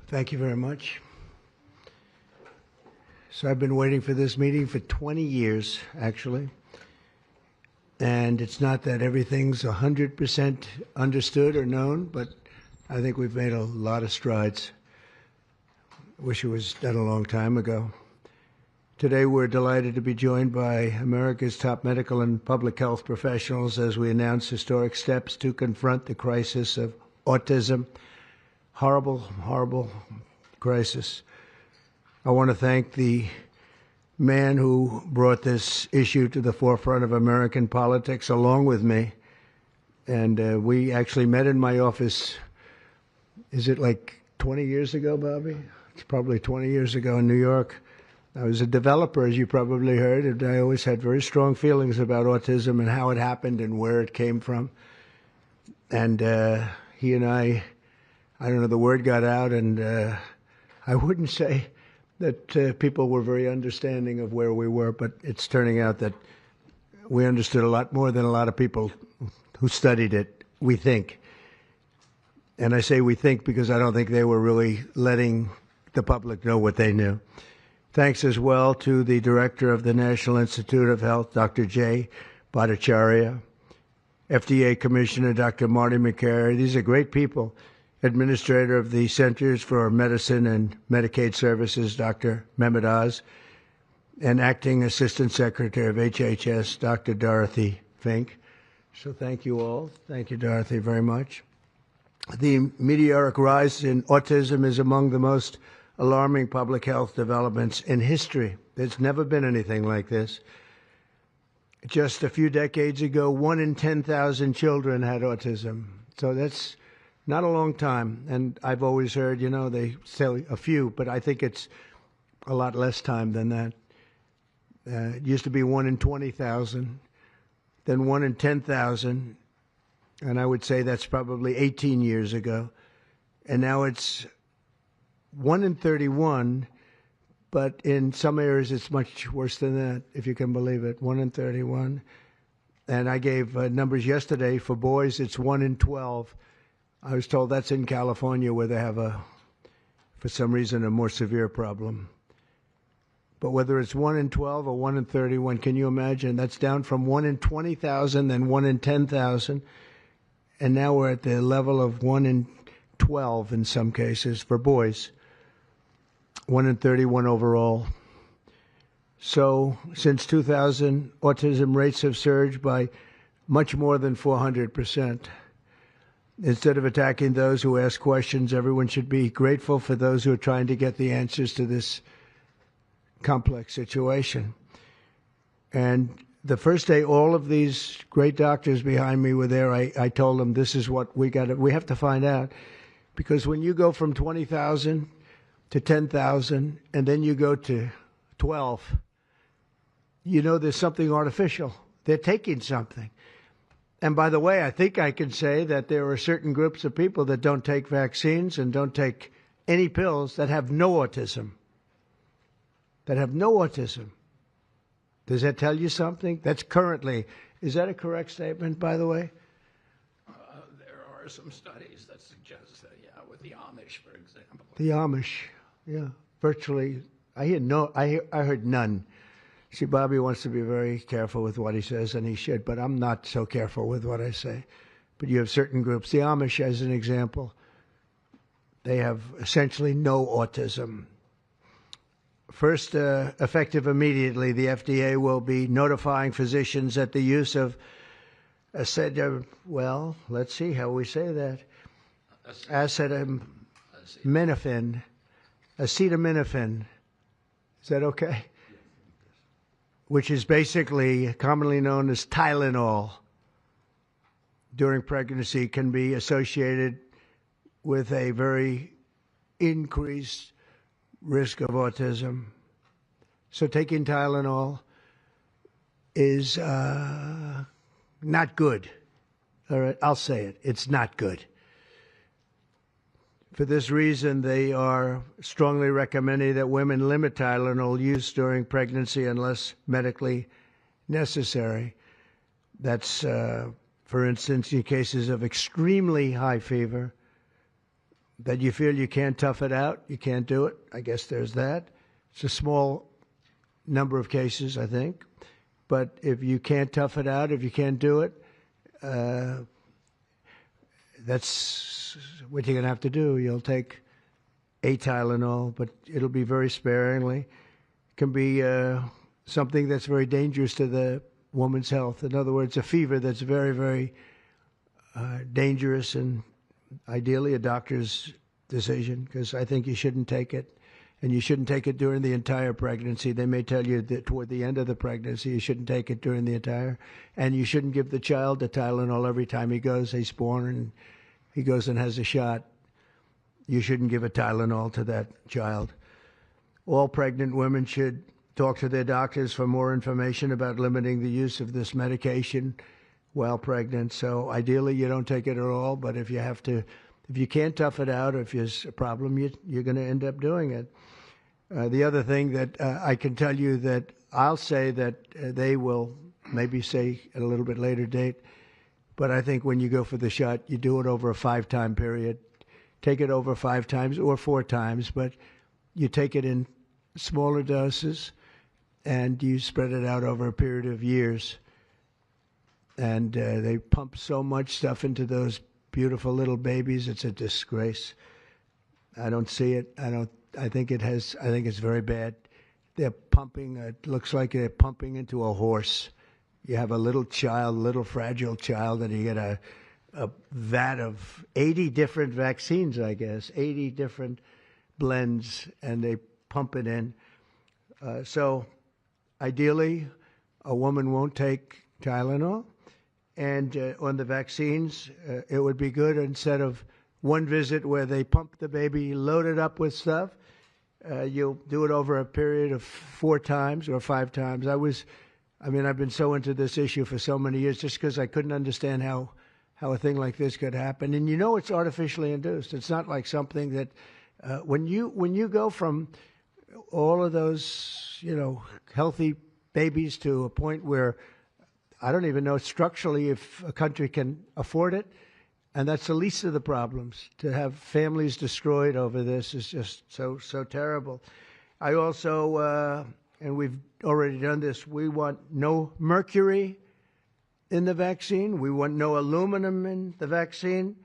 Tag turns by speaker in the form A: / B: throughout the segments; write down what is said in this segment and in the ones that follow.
A: Thank you very much. So I've been waiting for this meeting for 20 years, actually. And it's not that everything's 100% understood or known, but I think we've made a lot of strides. Wish it was done a long time ago. Today we're delighted to be joined by America's top medical and public health professionals as we announce historic steps to confront the crisis of autism. Horrible, horrible crisis. I want to thank the man who brought this issue to the forefront of American politics along with me. And we actually met in my office, is it like 20 years ago, Bobby? It's probably 20 years ago in New York. I was a developer, as you probably heard, and I always had very strong feelings about autism and how it happened and where it came from. And he and I don't know, the word got out, and I wouldn't say that people were very understanding of where we were, but it's turning out that we understood a lot more than a lot of people who studied it, we think. And I say we think because I don't think they were really letting the public know what they knew. Thanks as well to the director of the National Institute of Health, Dr. Jay Bhattacharya, FDA Commissioner Dr. Marty McCary. These are great people. Administrator of the Centers for Medicine and Medicaid Services, Dr. Mehmet Oz, and Acting Assistant Secretary of HHS, Dr. Dorothy Fink. So thank you all. Thank you, Dorothy, very much. The meteoric rise in autism is among the most alarming public health developments in history. There's never been anything like this. Just a few decades ago, 1 in 10,000 children had autism. So that's not a long time. And I've always heard, they say a few, but I think it's a lot less time than that. It used to be 1 in 20,000, then 1 in 10,000. And I would say that's probably 18 years ago. And now it's 1 in 31, but in some areas it's much worse than that, if you can believe it, 1 in 31. And I gave numbers yesterday. For boys, it's 1 in 12. I was told that's in California where they have for some reason, a more severe problem. But whether it's 1 in 12 or 1 in 31, can you imagine? That's down from 1 in 20,000, then 1 in 10,000. And now we're at the level of 1 in 12 in some cases for boys. 1 in 31 overall. So since 2000, autism rates have surged by much more than 400%. Instead of attacking those who ask questions, everyone should be grateful for those who are trying to get the answers to this complex situation. And the first day all of these great doctors behind me were there, I told them this is what we have to find out. Because when you go from 20,000 to 10,000, and then you go to 12, there's something artificial. They're taking something. And by the way, I think I can say that there are certain groups of people that don't take vaccines and don't take any pills that have no autism. That have no autism. Does that tell you something? That's currently, is that a correct statement, by the way?
B: There are some studies that suggest that, with the Amish, for example.
A: The Amish, yeah, virtually. I heard none. See, Bobby wants to be very careful with what he says, and he should, but I'm not so careful with what I say. But you have certain groups. The Amish, as an example, they have essentially no autism. First, effective immediately, the FDA will be notifying physicians that the use of let's see how we say that. Acetaminophen. Is that okay? Which is basically commonly known as Tylenol, during pregnancy can be associated with a very increased risk of autism. So taking Tylenol is not good. All right, I'll say it. It's not good. For this reason, they are strongly recommending that women limit Tylenol use during pregnancy unless medically necessary. That's, for instance, in cases of extremely high fever, that you feel you can't tough it out, you can't do it. I guess there's that. It's a small number of cases, I think. But if you can't tough it out, if you can't do it, that's what you're going to have to do. You'll take a Tylenol, but it'll be very sparingly. It can be something that's very dangerous to the woman's health. In other words, a fever that's very, very dangerous, and ideally a doctor's decision, because I think you shouldn't take it. And you shouldn't take it during the entire pregnancy. They may tell you that toward the end of the pregnancy, you shouldn't take it during the entire. And you shouldn't give the child a Tylenol every time he's born and he goes and has a shot. You shouldn't give a Tylenol to that child. All pregnant women should talk to their doctors for more information about limiting the use of this medication while pregnant. So ideally, you don't take it at all. But if you can't tough it out, or if there's a problem, you're going to end up doing it. The other thing that I can tell you that I'll say that they will maybe say at a little bit later date, but I think when you go for the shot, you do it over a 5-time period. Take it over 5 times or 4 times, but you take it in smaller doses and you spread it out over a period of years. And they pump so much stuff into those beautiful little babies. It's a disgrace. I don't see it. I think it's very bad. They're pumping, it looks like they're pumping into a horse. You have a little fragile child, and you get a vat of 80 different vaccines, I guess, 80 different blends, and they pump it in. So ideally, a woman won't take Tylenol. And on the vaccines, it would be good, instead of one visit where they pump the baby, load it up with stuff, you'll do it over a period of 4 times or 5 times. I've been so into this issue for so many years just because I couldn't understand how a thing like this could happen. And it's artificially induced. It's not like something that when you go from all of those, healthy babies to a point where I don't even know structurally if a country can afford it. And that's the least of the problems. To have families destroyed over this is just so terrible. I also, and we've already done this, we want no mercury in the vaccine. We want no aluminum in the vaccine.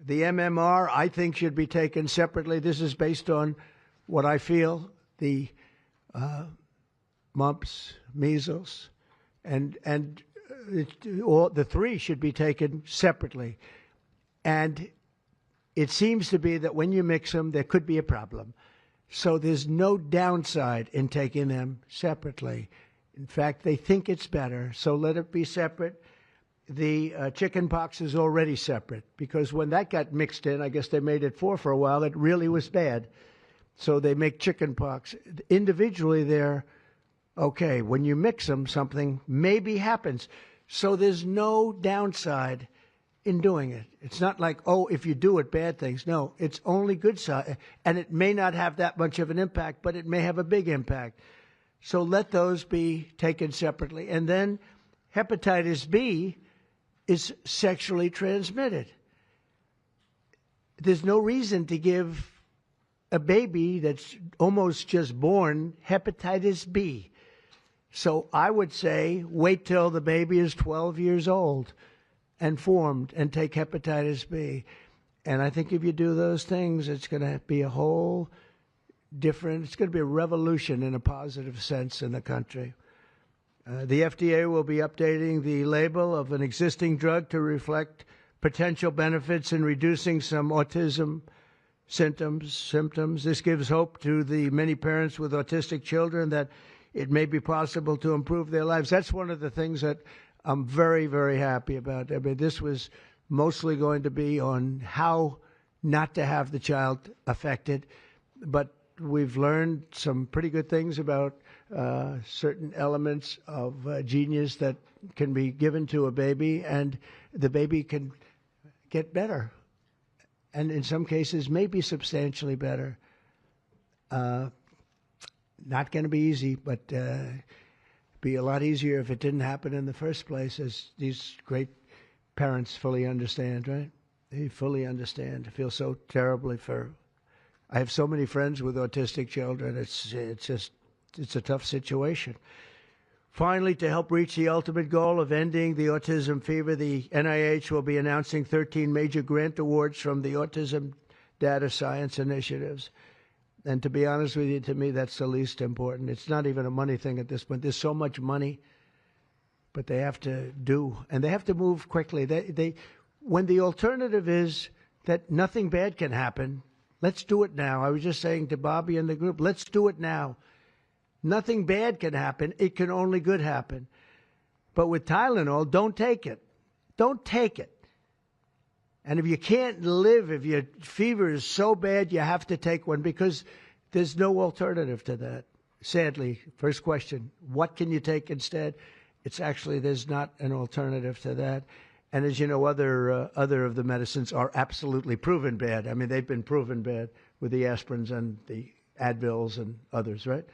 A: The MMR, I think, should be taken separately. This is based on what I feel, the mumps, measles, and all the 3 should be taken separately. And it seems to be that when you mix them, there could be a problem. So there's no downside in taking them separately. In fact, they think it's better, so let it be separate. The chicken pox is already separate, because when that got mixed in, I guess they made it 4 for a while, it really was bad. So they make chicken pox. Individually, they're okay. When you mix them, something maybe happens. So there's no downside in doing it. It's not like, if you do it, bad things. No, it's only good side. And it may not have that much of an impact, but it may have a big impact. So let those be taken separately. And then hepatitis B is sexually transmitted. There's no reason to give a baby that's almost just born hepatitis B. So I would say wait till the baby is 12 years old and formed and take hepatitis B. And I think if you do those things, it's going to be a whole different, it's going to be a revolution in a positive sense in the country. The FDA will be updating the label of an existing drug to reflect potential benefits in reducing some autism symptoms. This gives hope to the many parents with autistic children that it may be possible to improve their lives. That's one of the things that I'm very, very happy about. I mean, this was mostly going to be on how not to have the child affected, but we've learned some pretty good things about certain elements of genius that can be given to a baby, and the baby can get better, and in some cases maybe substantially better. Not going to be easy, but be a lot easier if it didn't happen in the first place, as these great parents fully understand, right? I fully understand. I feel so terribly for. I have so many friends with autistic children. It's a tough situation. Finally, to help reach the ultimate goal of ending the autism fever, the NIH will be announcing 13 major grant awards from the Autism Data Science Initiatives. And to be honest with you, to me, that's the least important. It's not even a money thing at this point. There's so much money, but they have to do, and they have to move quickly. When the alternative is that nothing bad can happen, let's do it now. I was just saying to Bobby and the group, let's do it now. Nothing bad can happen. It can only good happen. But with Tylenol, don't take it. Don't take it. And if you can't live, if your fever is so bad, you have to take one because there's no alternative to that. Sadly, first question, what can you take instead? It's actually, there's not an alternative to that. And as you know, other of the medicines are absolutely proven bad. I mean, they've been proven bad with the aspirins and the Advils and others, right?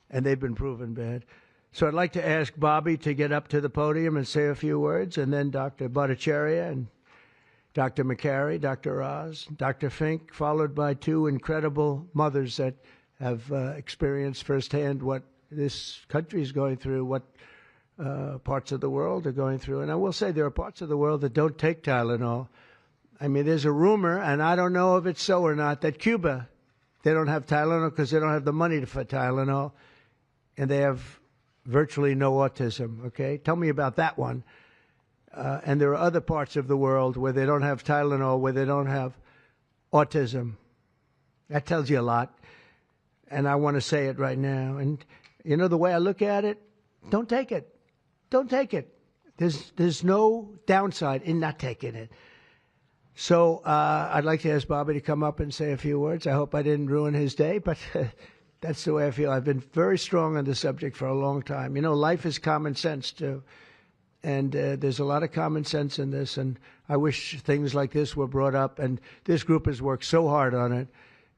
A: And they've been proven bad. So I'd like to ask Bobby to get up to the podium and say a few words, and then Dr. Bhattacharya and Dr. McCary, Dr. Oz, Dr. Fink, followed by two incredible mothers that have experienced firsthand what this country is going through, what parts of the world are going through. And I will say there are parts of the world that don't take Tylenol. I mean, there's a rumor, and I don't know if it's so or not, that Cuba, they don't have Tylenol because they don't have the money for Tylenol, and they have virtually no autism, okay? Tell me about that one. And there are other parts of the world where they don't have Tylenol, where they don't have autism. That tells you a lot. And I want to say it right now. And, you know, the way I look at it, don't take it. Don't take it. There's no downside in not taking it. So I'd like to ask Bobby to come up and say a few words. I hope I didn't ruin his day, but that's the way I feel. I've been very strong on the subject for a long time. You know, life is common sense, too. And there's a lot of common sense in this, and I wish things like this were brought up. And this group has worked so hard on it,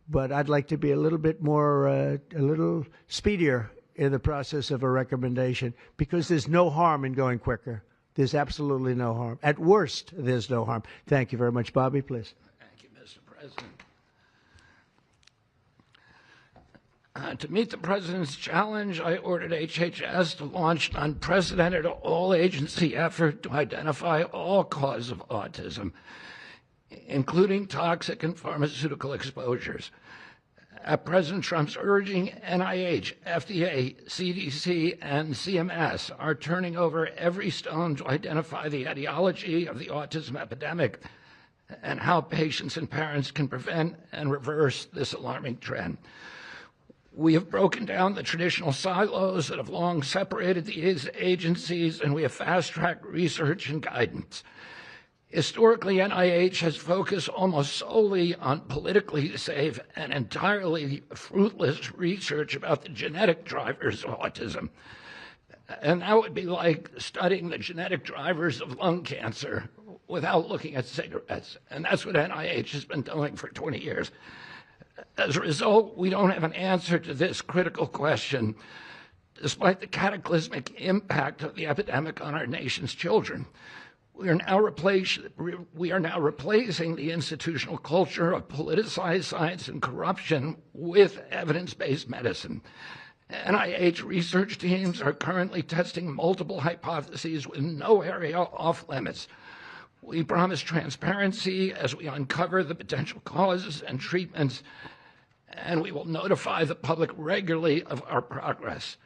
A: but I'd like to be a little bit more, a little speedier in the process of a recommendation, because there's no harm in going quicker. There's absolutely no harm. At worst, there's no harm. Thank you very much. Bobby, please.
B: Thank you, Mr. President. To meet the President's challenge, I ordered HHS to launch an unprecedented all-agency effort to identify all causes of autism, including toxic and pharmaceutical exposures. At President Trump's urging, NIH, FDA, CDC, and CMS are turning over every stone to identify the etiology of the autism epidemic and how patients and parents can prevent and reverse this alarming trend. We have broken down the traditional silos that have long separated these agencies, and we have fast-tracked research and guidance. Historically, NIH has focused almost solely on politically safe and entirely fruitless research about the genetic drivers of autism. And that would be like studying the genetic drivers of lung cancer without looking at cigarettes. And that's what NIH has been doing for 20 years. As a result, we don't have an answer to this critical question, despite the cataclysmic impact of the epidemic on our nation's children. We are now replacing the institutional culture of politicized science and corruption with evidence-based medicine. NIH research teams are currently testing multiple hypotheses with no area off limits. We promise transparency as we uncover the potential causes and treatments, and we will notify the public regularly of our progress.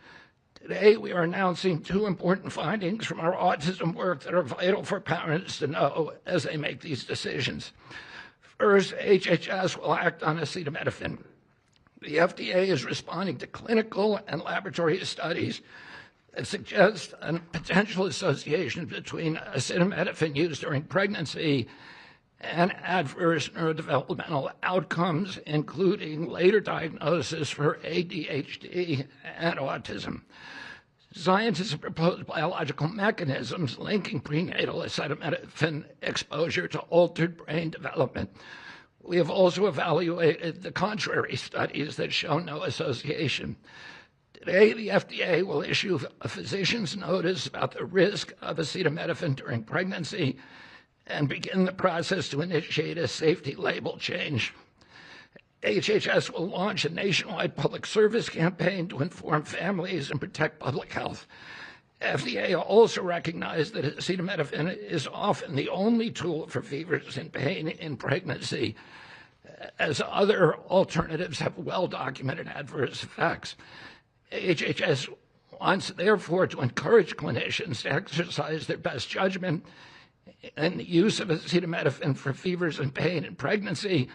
B: Today, we are announcing two important findings from our autism work that are vital for parents to know as they make these decisions. First, HHS will act on acetaminophen. The FDA is responding to clinical and laboratory studies that suggest a potential association between acetaminophen use during pregnancy and adverse neurodevelopmental outcomes, including later diagnosis for ADHD and autism. Scientists have proposed biological mechanisms linking prenatal acetaminophen exposure to altered brain development. We have also evaluated the contrary studies that show no association. Today, the FDA will issue a physician's notice about the risk of acetaminophen during pregnancy and begin the process to initiate a safety label change. HHS will launch a nationwide public service campaign to inform families and protect public health. FDA also recognized that acetaminophen is often the only tool for fevers and pain in pregnancy, as other alternatives have well-documented adverse effects. HHS wants, therefore, to encourage clinicians to exercise their best judgment in the use of acetaminophen for fevers and pain in pregnancy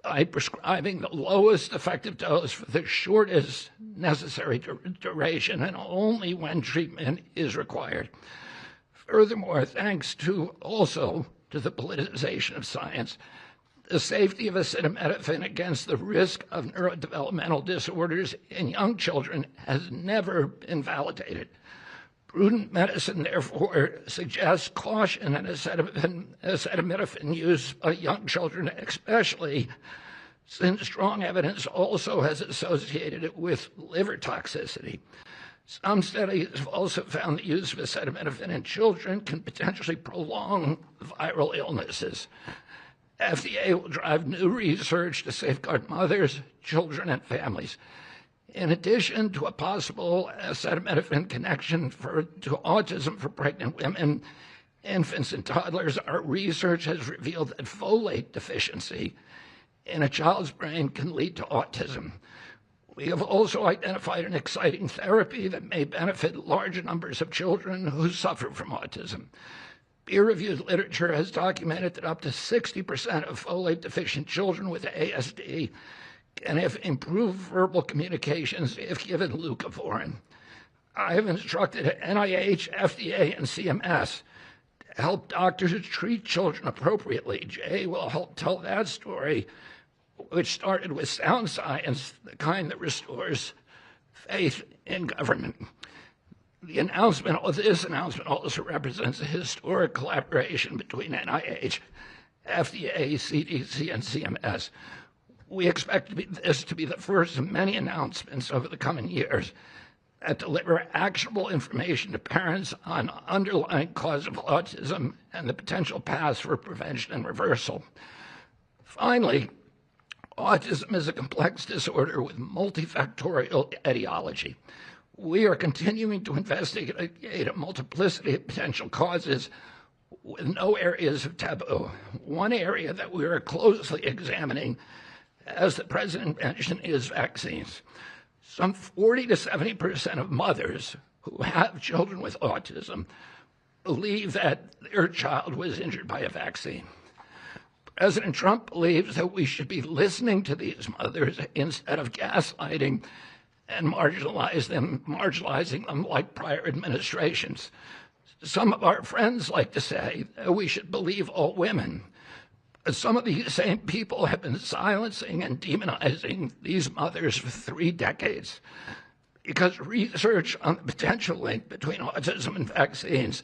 B: by prescribing the lowest effective dose for the shortest necessary duration and only when treatment is required. Furthermore, thanks to the politicization of science, the safety of acetaminophen against the risk of neurodevelopmental disorders in young children has never been validated. Prudent medicine, therefore, suggests caution in acetaminophen use by young children, especially since strong evidence also has associated it with liver toxicity. Some studies have also found the use of acetaminophen in children can potentially prolong viral illnesses. FDA will drive new research to safeguard mothers, children, and families. In addition to a possible acetaminophen connection to autism for pregnant women, infants, and toddlers, our research has revealed that folate deficiency in a child's brain can lead to autism. We have also identified an exciting therapy that may benefit large numbers of children who suffer from autism. Peer-reviewed literature has documented that up to 60% of folate-deficient children with ASD can have improved verbal communications if given leucovorin. I have instructed NIH, FDA, and CMS to help doctors treat children appropriately. Jay will help tell that story, which started with sound science, the kind that restores faith in government. This announcement also represents a historic collaboration between NIH, FDA, CDC, and CMS. We expect this to be the first of many announcements over the coming years that deliver actionable information to parents on underlying cause of autism and the potential paths for prevention and reversal. Finally, autism is a complex disorder with multifactorial etiology. We are continuing to investigate a multiplicity of potential causes with no areas of taboo. One area that we are closely examining, as the President mentioned, is vaccines. Some 40 to 70% of mothers who have children with autism believe that their child was injured by a vaccine. President Trump believes that we should be listening to these mothers instead of gaslighting and marginalizing them like prior administrations. Some of our friends like to say that we should believe all women. Some of these same people have been silencing and demonizing these mothers for 3 decades because research on the potential link between autism and vaccines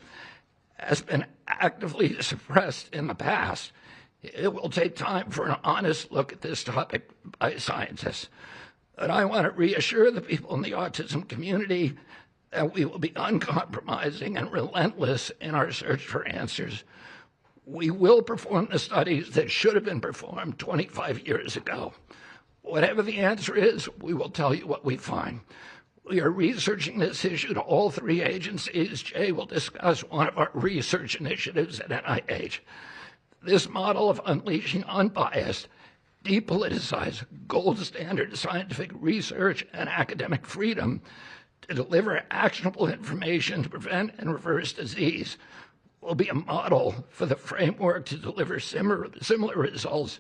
B: has been actively suppressed in the past. It will take time for an honest look at this topic by scientists. But I want to reassure the people in the autism community that we will be uncompromising and relentless in our search for answers. We will perform the studies that should have been performed 25 years ago. Whatever the answer is, we will tell you what we find. We are researching this issue to all 3 agencies. Jay will discuss one of our research initiatives at NIH. This model of unleashing unbiased, depoliticized, gold standard scientific research and academic freedom to deliver actionable information to prevent and reverse disease will be a model for the framework to deliver similar results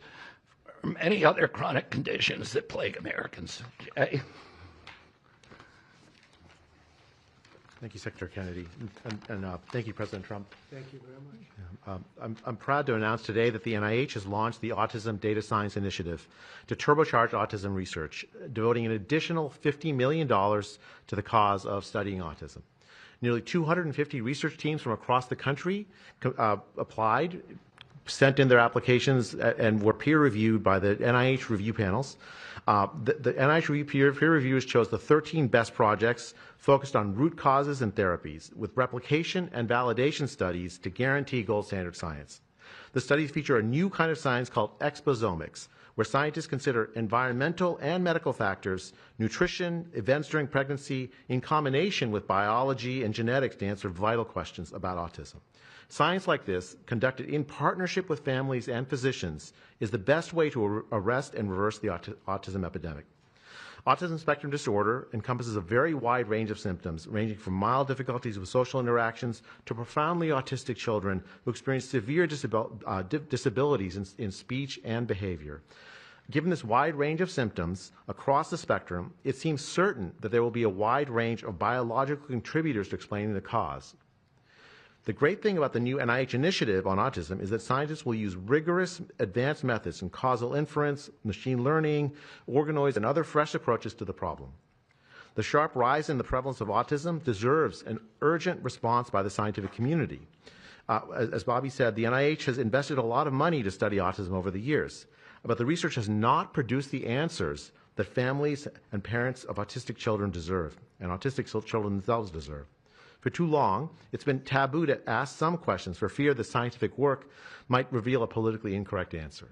B: for many other chronic conditions that plague Americans. Jay?
C: Thank you, Secretary Kennedy, and thank you, President Trump.
A: Thank you very much.
C: I'm proud to announce today that the NIH has launched the Autism Data Science Initiative to turbocharge autism research, devoting an additional $50 million to the cause of studying autism. Nearly 250 research teams from across the country applied, sent in their applications, and were peer-reviewed by the NIH review panels. The NIH peer reviewers chose the 13 best projects focused on root causes and therapies, with replication and validation studies to guarantee gold standard science. The studies feature a new kind of science called exposomics, where scientists consider environmental and medical factors, nutrition, events during pregnancy, in combination with biology and genetics to answer vital questions about autism. Science like this, conducted in partnership with families and physicians, is the best way to arrest and reverse the autism epidemic. Autism spectrum disorder encompasses a very wide range of symptoms, ranging from mild difficulties with social interactions to profoundly autistic children who experience severe disabilities in speech and behavior. Given this wide range of symptoms across the spectrum, it seems certain that there will be a wide range of biological contributors to explaining the cause. The great thing about the new NIH initiative on autism is that scientists will use rigorous advanced methods in causal inference, machine learning, organoids, and other fresh approaches to the problem. The sharp rise in the prevalence of autism deserves an urgent response by the scientific community. As Bobby said, the NIH has invested a lot of money to study autism over the years, but the research has not produced the answers that families and parents of autistic children deserve, and autistic children themselves deserve. For too long, it's been taboo to ask some questions for fear the scientific work might reveal a politically incorrect answer.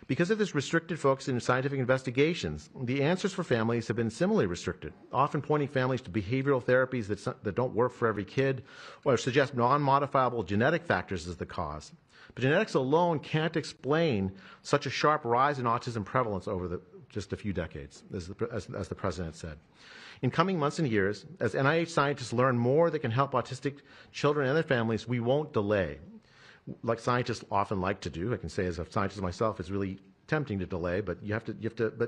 C: Because of this restricted focus in scientific investigations, the answers for families have been similarly restricted, often pointing families to behavioral therapies that don't work for every kid or suggest non-modifiable genetic factors as the cause. But genetics alone can't explain such a sharp rise in autism prevalence over just a few decades, as the President said. In coming months and years, as NIH scientists learn more that can help autistic children and their families, we won't delay. Like scientists often like to do, I can say as a scientist myself, it's really tempting to delay, but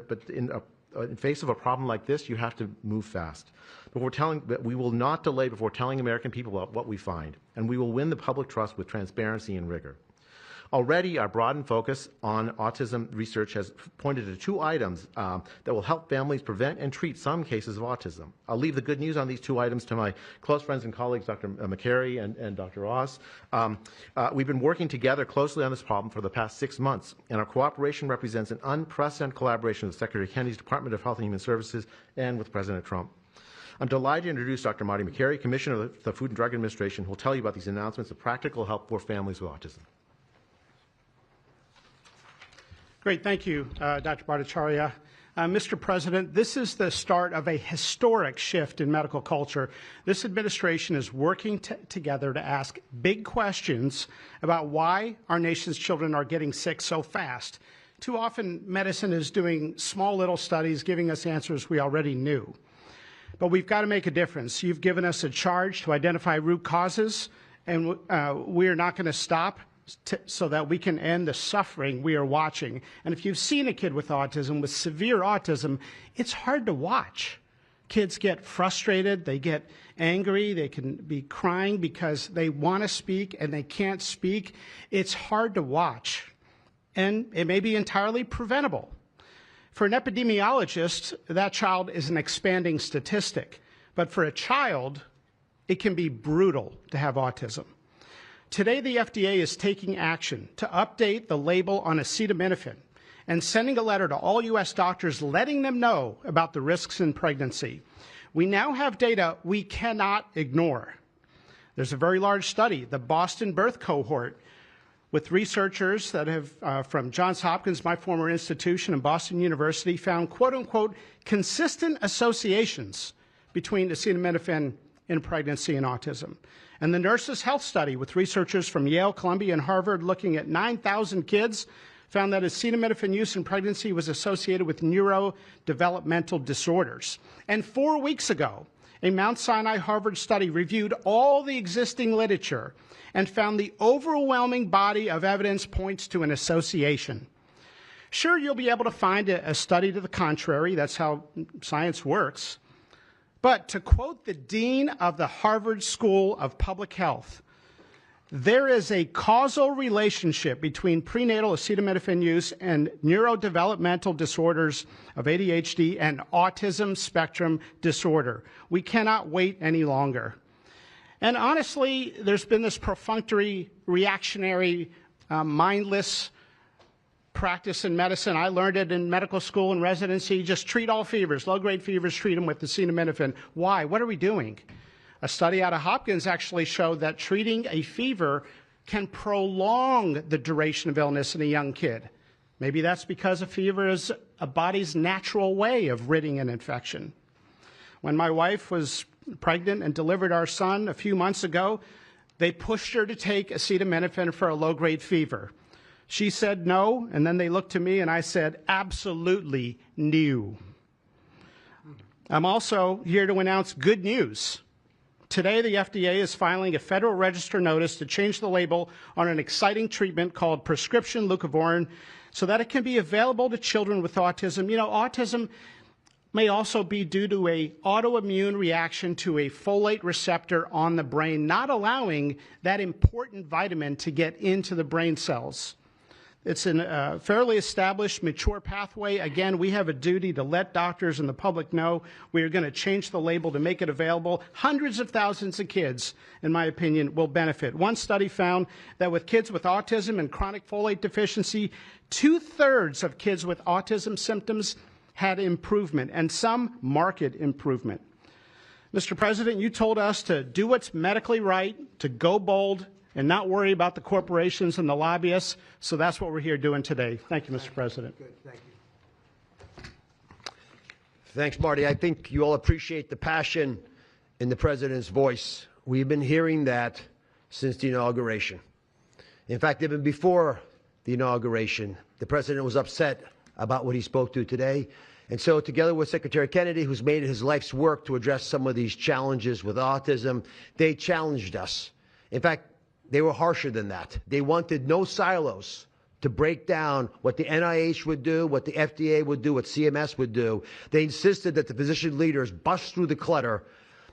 C: but in face of a problem like this, you have to move fast. But we will not delay before telling American people about what we find, and we will win the public trust with transparency and rigor. Already, our broadened focus on autism research has pointed to 2 items that will help families prevent and treat some cases of autism. I'll leave the good news on these 2 items to my close friends and colleagues, Dr. McCary and Dr. Oz. We've been working together closely on this problem for the past 6 months, and our cooperation represents an unprecedented collaboration with Secretary Kennedy's Department of Health and Human Services and with President Trump. I'm delighted to introduce Dr. Marty McCary, Commissioner of the Food and Drug Administration, who will tell you about these announcements of practical help for families with autism.
D: Great, thank you, Dr. Bhattacharya. Mr. President, this is the start of a historic shift in medical culture. This administration is working together to ask big questions about why our nation's children are getting sick so fast. Too often, medicine is doing small little studies, giving us answers we already knew. But we've got to make a difference. You've given us a charge to identify root causes, and we are not going to stop so that we can end the suffering we are watching. And if you've seen a kid with autism, with severe autism, it's hard to watch. Kids get frustrated, they get angry, they can be crying because they want to speak and they can't speak. It's hard to watch, and it may be entirely preventable. For an epidemiologist, that child is an expanding statistic. But for a child, it can be brutal to have autism. Today, the FDA is taking action to update the label on acetaminophen and sending a letter to all U.S. doctors letting them know about the risks in pregnancy. We now have data we cannot ignore. There's a very large study, the Boston Birth Cohort, with researchers that have, from Johns Hopkins, my former institution, and Boston University, found, quote-unquote, consistent associations between acetaminophen in pregnancy and autism. And the Nurses' Health Study, with researchers from Yale, Columbia, and Harvard looking at 9,000 kids, found that acetaminophen use in pregnancy was associated with neurodevelopmental disorders. And 4 weeks ago, a Mount Sinai Harvard study reviewed all the existing literature and found the overwhelming body of evidence points to an association. Sure, you'll be able to find a study to the contrary. That's how science works. But to quote the dean of the Harvard School of Public Health, there is a causal relationship between prenatal acetaminophen use and neurodevelopmental disorders of ADHD and autism spectrum disorder. We cannot wait any longer. And honestly, there's been this perfunctory, reactionary, mindless practice in medicine. I learned it in medical school and residency. Just treat all fevers, low-grade fevers, treat them with acetaminophen. Why? What are we doing? A study out of Hopkins actually showed that treating a fever can prolong the duration of illness in a young kid. Maybe that's because a fever is a body's natural way of ridding an infection. When my wife was pregnant and delivered our son a few months ago, they pushed her to take acetaminophen for a low-grade fever. She said no, and then they looked to me and I said, absolutely no. I'm also here to announce good news. Today, the FDA is filing a Federal Register notice to change the label on an exciting treatment called prescription leucovorin so that it can be available to children with autism. You know, autism may also be due to an autoimmune reaction to a folate receptor on the brain, not allowing that important vitamin to get into the brain cells. It's a fairly established, mature pathway. Again, we have a duty to let doctors and the public know we are going to change the label to make it available. Hundreds of thousands of kids, in my opinion, will benefit. One study found that with kids with autism and chronic folate deficiency, 2/3 of kids with autism symptoms had improvement, and some marked improvement. Mr. President, you told us to do what's medically right, to go bold, and not worry about the corporations and the lobbyists. So that's what we're here doing today. Thank you, Mr. President.
A: Good, thank you.
E: Thanks, Marty. I think you all appreciate the passion in the President's voice. We've been hearing that since the inauguration. In fact, even before the inauguration, the President was upset about what he spoke to today. And so together with Secretary Kennedy, who's made it his life's work to address some of these challenges with autism, they challenged us. In fact, they were harsher than that. They wanted no silos to break down what the NIH would do, what the FDA would do, what CMS would do. They insisted that the physician leaders bust through the clutter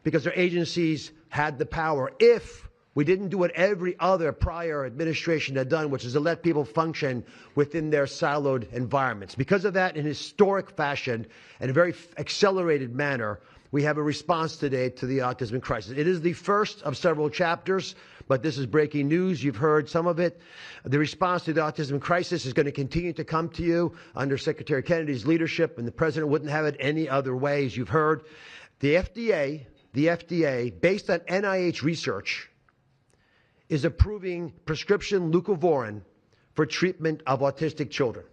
E: because their agencies had the power. If we didn't do what every other prior administration had done, which is to let people function within their siloed environments. Because of that, in historic fashion and a very accelerated manner, we have a response today to the autism crisis. It is the first of several chapters, but this is breaking news. You've heard some of it. The response to the autism crisis is going to continue to come to you under Secretary Kennedy's leadership, and the President wouldn't have it any other way, as you've heard. The FDA, based on NIH research, is approving prescription leucovorin for treatment of autistic children.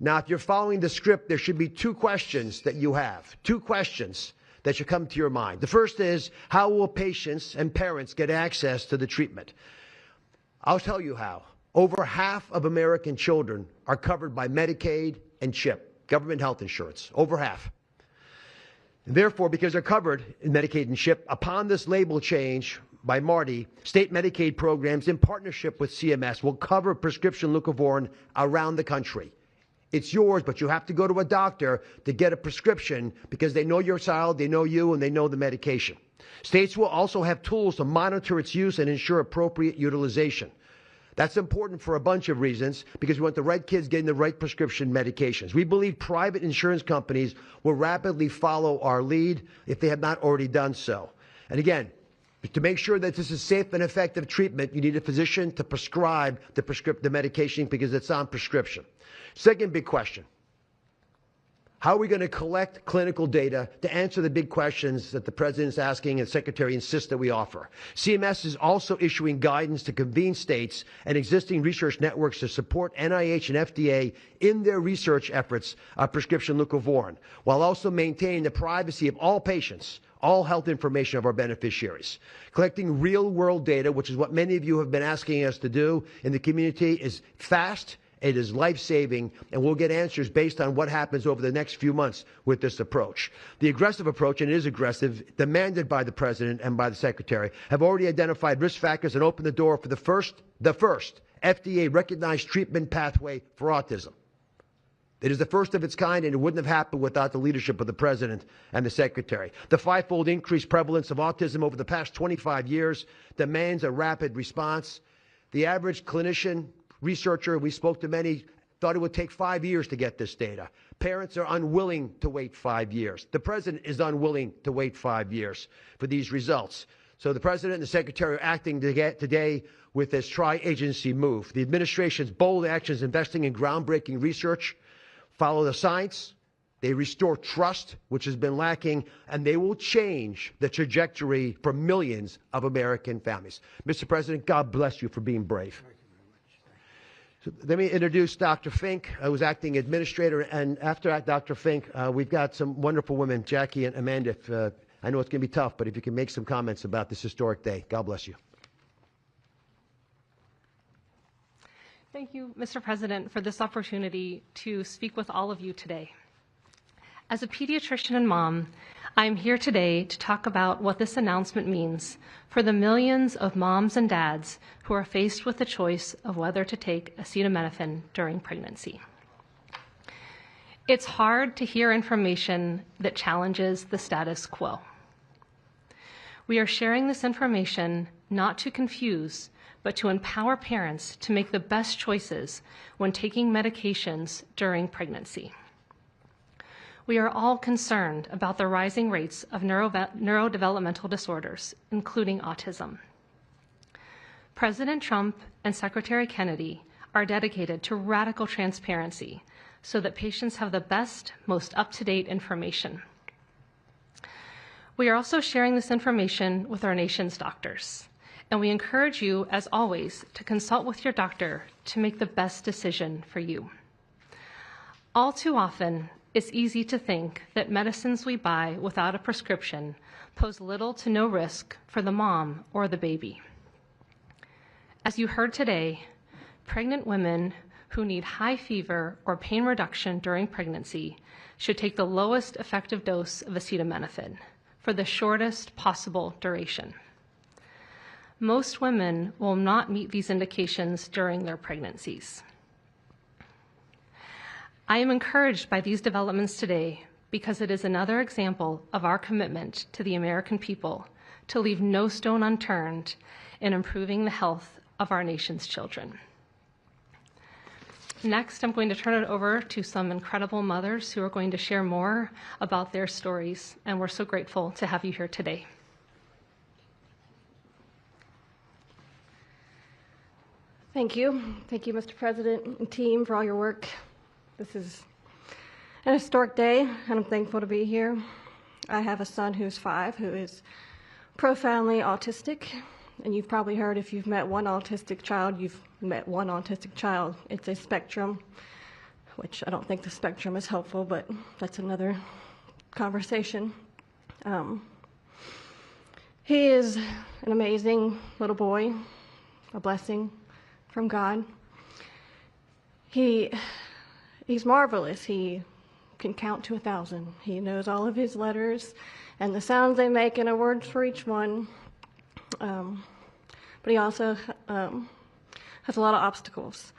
E: Now, if you're following the script, there should be two questions that you have, two questions that should come to your mind. The first is, how will patients and parents get access to the treatment? I'll tell you how. Over half of American children are covered by Medicaid and CHIP, government health insurance, over half. And therefore, because they're covered in Medicaid and CHIP, upon this label change by Marty, state Medicaid programs in partnership with CMS will cover prescription leucovorin around the country. It's yours, but you have to go to a doctor to get a prescription because they know your child, they know you, and they know the medication. States will also have tools to monitor its use and ensure appropriate utilization. That's important for a bunch of reasons because we want the right kids getting the right prescription medications. We believe private insurance companies will rapidly follow our lead if they have not already done so. And again, to make sure that this is safe and effective treatment, you need a physician to prescribe the medication because it's on prescription. Second big question. How are we going to collect clinical data to answer the big questions that the President is asking and the Secretary insists that we offer? CMS is also issuing guidance to convene states and existing research networks to support NIH and FDA in their research efforts on prescription leucovorin, while also maintaining the privacy of all patients, all health information of our beneficiaries. Collecting real-world data, which is what many of you have been asking us to do in the community, is fast. It is life-saving, and we'll get answers based on what happens over the next few months with this approach. The aggressive approach, and it is aggressive, demanded by the President and by the Secretary, have already identified risk factors and opened the door for the first FDA-recognized treatment pathway for autism. It is the first of its kind, and it wouldn't have happened without the leadership of the President and the Secretary. The fivefold increased prevalence of autism over the past 25 years demands a rapid response. The average clinician, researcher, we spoke to many, thought it would take 5 years to get this data. Parents are unwilling to wait 5 years. The President is unwilling to wait 5 years for these results. So the President and the Secretary are acting today with this tri-agency move. The administration's bold actions investing in groundbreaking research follow the science, They restore trust, which has been lacking, and they will change the trajectory for millions of American families. Mr. President, God bless you for being brave. So let me introduce Dr. Fink, who's acting administrator, and after Dr. Fink, we've got some wonderful women, Jackie and Amanda. I know it's going to be tough, but if you can make some comments about this historic day, God bless you.
F: Thank you, Mr. President, for this opportunity to speak with all of you today. As a pediatrician and mom, I am here today to talk about what this announcement means for the millions of moms and dads who are faced with the choice of whether to take acetaminophen during pregnancy. It's hard to hear information that challenges the status quo. We are sharing this information not to confuse, but to empower parents to make the best choices when taking medications during pregnancy. We are all concerned about the rising rates of neurodevelopmental disorders, including autism. President Trump and Secretary Kennedy are dedicated to radical transparency so that patients have the best, most up-to-date information. We are also sharing this information with our nation's doctors, and we encourage you, as always, to consult with your doctor to make the best decision for you. All too often, it's easy to think that medicines we buy without a prescription pose little to no risk for the mom or the baby. As you heard today, pregnant women who need high fever or pain reduction during pregnancy should take the lowest effective dose of acetaminophen for the shortest possible duration. Most women will not meet these indications during their pregnancies. I am encouraged by these developments today because it is another example of our commitment to the American people to leave no stone unturned in improving the health of our nation's children. Next, I'm going to turn it over to some incredible mothers who are going to share more about their stories, and we're so grateful to have you here today.
G: Thank you. Thank you, Mr. President and team, for all your work. This is an historic day, and I'm thankful to be here. I have a son who's 5 who is profoundly autistic, and you've probably heard if you've met one autistic child, you've met one autistic child. It's a spectrum, which I don't think the spectrum is helpful, but that's another conversation. He is an amazing little boy, a blessing from God. He's marvelous. He can count to 1,000. He knows all of his letters and the sounds they make and a word for each one. But he also has a lot of obstacles.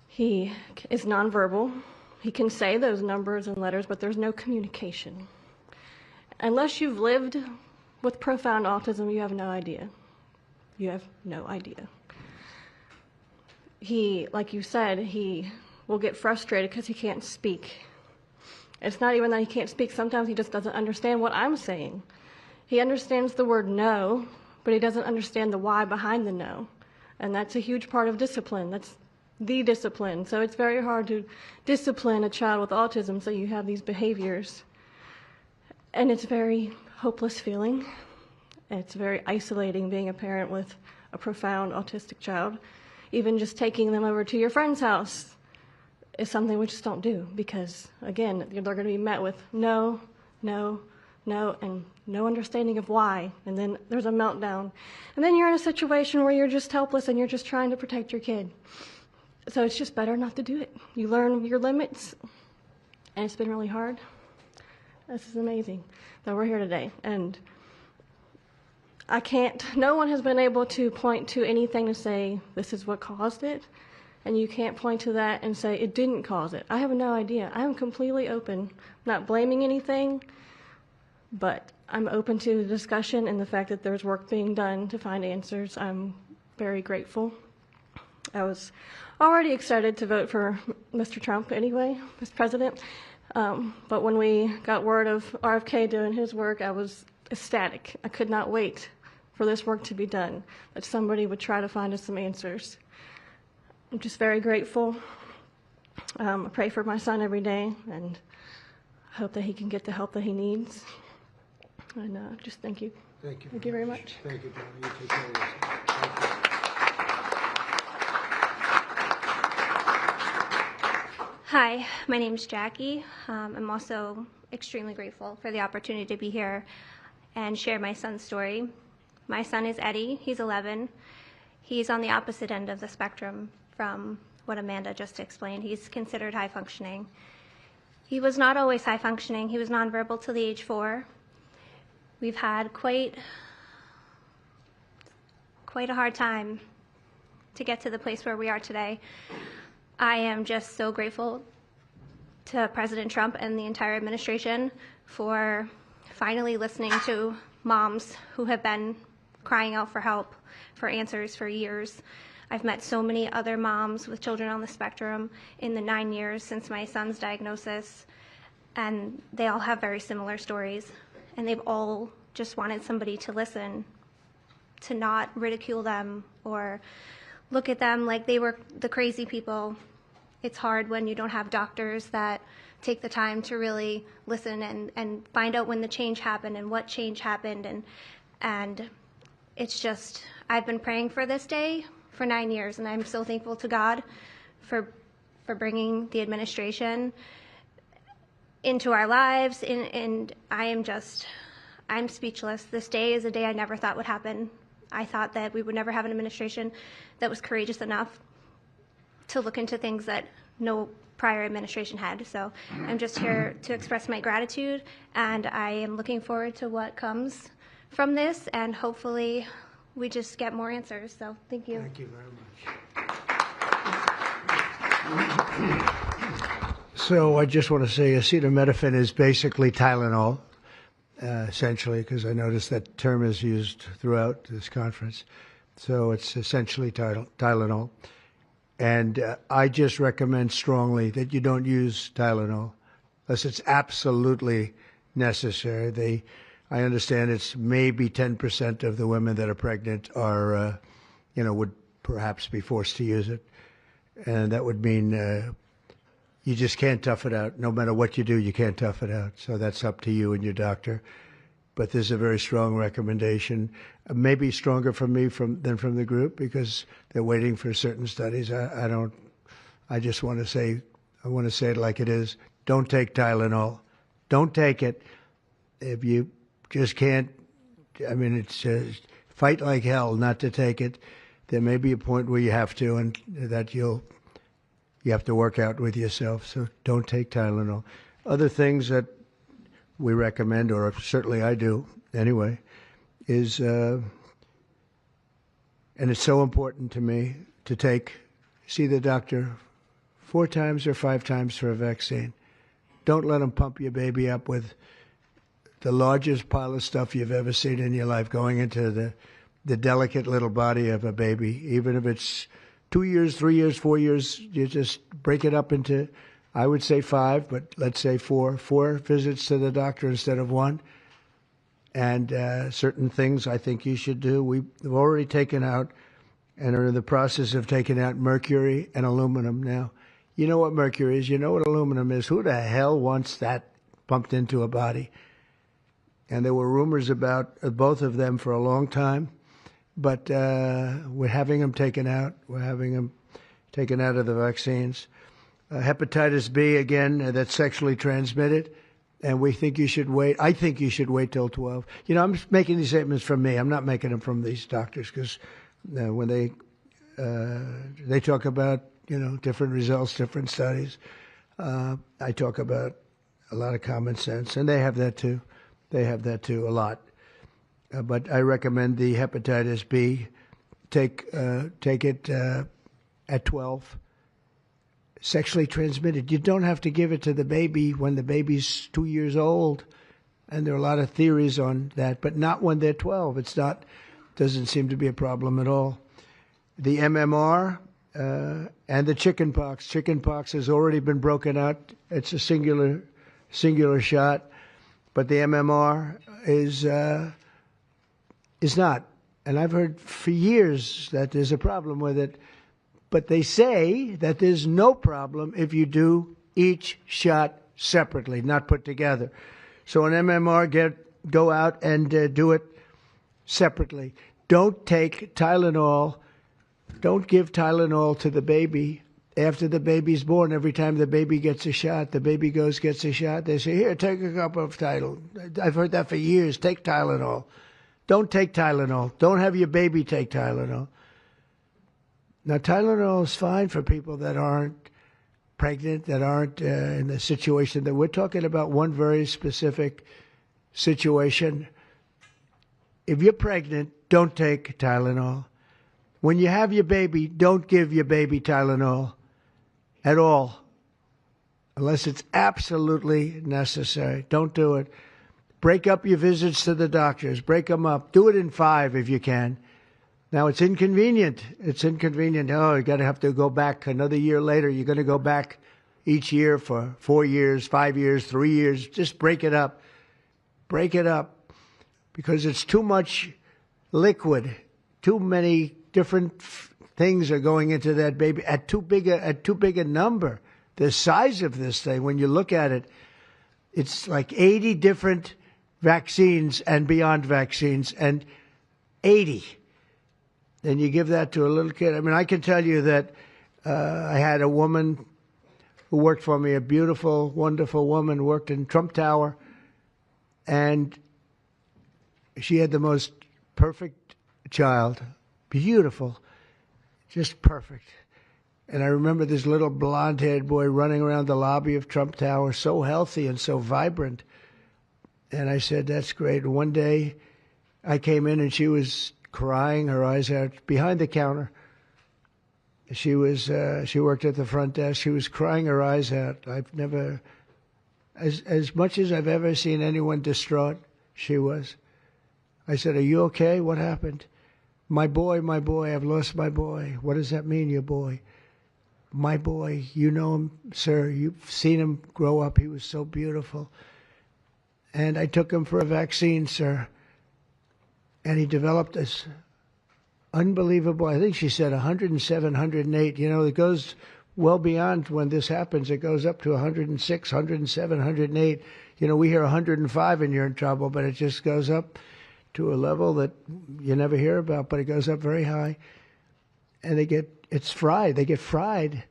G: He is nonverbal. He can say those numbers and letters, but there's no communication. Unless you've lived with profound autism, you have no idea. You have no idea. He, like you said, he will get frustrated because he can't speak. It's not even that he can't speak. Sometimes he just doesn't understand what I'm saying. He understands the word no, but he doesn't understand the why behind the no. And that's a huge part of discipline. That's the discipline. So it's very hard to discipline a child with autism so you have these behaviors. And it's a very hopeless feeling. It's very isolating being a parent with a profound autistic child. Even just taking them over to your friend's house is something we just don't do because, again, they're going to be met with no, no, no, and no understanding of why. And then there's a meltdown. And then you're in a situation where you're just helpless and you're just trying to protect your kid. So it's just better not to do it. You learn your limits, and it's been really hard. This is amazing that we're here today. And no one has been able to point to anything to say this is what caused it. And you can't point to that and say it didn't cause it. I have no idea. I'm completely open, not blaming anything, but I'm open to the discussion and the fact that there's work being done to find answers. I'm very grateful. I was already excited to vote for Mr. Trump anyway, Mr. President. But when we got word of RFK doing his work, I was ecstatic. I could not wait for this work to be done, that somebody would try to find us some answers. I'm just very grateful. I pray for my son every day, and I hope that he can get the help that he needs. And just thank you.
A: Thank you.
G: Thank you very much.
A: Thank you, John. You take care of yourself. Thank you.
H: Hi, my name's Jackie. I'm also extremely grateful for the opportunity to be here and share my son's story. My son is Eddie. He's 11. He's on the opposite end of the spectrum from what Amanda just explained. He's considered high functioning. He was not always high functioning. He was nonverbal till the age 4. We've had quite a hard time to get to the place where we are today. I am just so grateful to President Trump and the entire administration for finally listening to moms who have been crying out for help, for answers for years. I've met so many other moms with children on the spectrum in the 9 years since my son's diagnosis, and they all have very similar stories, and they've all just wanted somebody to listen, to not ridicule them or look at them like they were the crazy people. It's hard when you don't have doctors that take the time to really listen and find out when the change happened and what change happened. And it's just, I've been praying for this day for 9 years, and I'm so thankful to God for bringing the administration into our lives. And I'm speechless. This day is a day I never thought would happen. I thought that we would never have an administration that was courageous enough to look into things that no prior administration had. So I'm just here to express my gratitude, and I am looking forward to what comes from this, and hopefully we just get more answers. So thank you.
A: Thank you very much. So I just want to say acetaminophen is basically Tylenol, essentially, because I noticed that term is used throughout this conference. So it's essentially Tylenol. And I just recommend strongly that you don't use Tylenol unless it's absolutely necessary. I understand it's maybe 10% of the women that are pregnant are, would perhaps be forced to use it. And that would mean you just can't tough it out. No matter what you do, you can't tough it out. So that's up to you and your doctor. But there's a very strong recommendation, maybe stronger from me than from the group, because they're waiting for certain studies. I just want to say it like it is. Don't take Tylenol. Don't take it. If you just can't, it's fight like hell not to take it. There may be a point where you have to, and that you have to work out with yourself. So don't take Tylenol. Other things that we recommend, or certainly I do anyway, is, and it's so important to me to see the doctor 4 times or 5 times for a vaccine. Don't let them pump your baby up with the largest pile of stuff you've ever seen in your life going into the delicate little body of a baby. Even if it's 2 years, 3 years, 4 years, you just break it up into, I would say 5, but let's say 4 visits to the doctor instead of 1. And certain things I think you should do. We've already taken out and are in the process of taking out mercury and aluminum now. You know what mercury is. You know what aluminum is. Who the hell wants that pumped into a body? And there were rumors about both of them for a long time. But we're having them taken out. We're having them taken out of the vaccines. Hepatitis B, again, that's sexually transmitted, and we think you should wait. I think you should wait till 12. I'm making these statements from me. I'm not making them from these doctors, because when they talk about, different results, different studies, I talk about a lot of common sense, and they have that too. They have that too, a lot. But I recommend the hepatitis B. Take it at 12. Sexually transmitted. You don't have to give it to the baby when the baby's 2 years old, and there are a lot of theories on that, but not when they're 12. Doesn't seem to be a problem at all. The MMR and the chickenpox. Chickenpox has already been broken out. It's a singular shot, but the MMR is not. And I've heard for years that there's a problem with it. But they say that there's no problem if you do each shot separately, not put together. So an MMR, go out and do it separately. Don't take Tylenol. Don't give Tylenol to the baby after the baby's born. Every time the baby gets a shot, the baby gets a shot. They say, here, take a cup of Tylenol. I've heard that for years. Take Tylenol. Don't take Tylenol. Don't have your baby take Tylenol. Now, Tylenol is fine for people that aren't pregnant, that aren't in the situation that we're talking about. One very specific situation. If you're pregnant, don't take Tylenol. When you have your baby, don't give your baby Tylenol at all, unless it's absolutely necessary. Don't do it. Break up your visits to the doctors. Break them up. Do it in 5 if you can. Now, it's inconvenient. It's inconvenient. Oh, you have to go back another year later. You're going to go back each year for 4 years, 5 years, 3 years. Just break it up. Break it up, because it's too much liquid. Too many different things are going into that baby at too big a number. The size of this thing, when you look at it, it's like 80 different vaccines and beyond vaccines, and 80. And you give that to a little kid. I mean, I can tell you that I had a woman who worked for me, a beautiful, wonderful woman, worked in Trump Tower, and she had the most perfect child. Beautiful, just perfect. And I remember this little blonde-haired boy running around the lobby of Trump Tower, so healthy and so vibrant. And I said, that's great. And one day I came in and she was crying her eyes out behind the counter. She worked at the front desk. She was crying her eyes out. I've never, as much as I've ever seen anyone distraught, she was. I said, are you okay? What happened? My boy, I've lost my boy. What does that mean, your boy? My boy, you know him, sir. You've seen him grow up. He was so beautiful. And I took him for a vaccine, sir. And he developed this unbelievable, I think she said 107, 108. You know, it goes well beyond when this happens. It goes up to 106, 107, 108. You know, we hear 105 and you're in trouble, but it just goes up to a level that you never hear about, but it goes up very high. And it's fried. They get fried.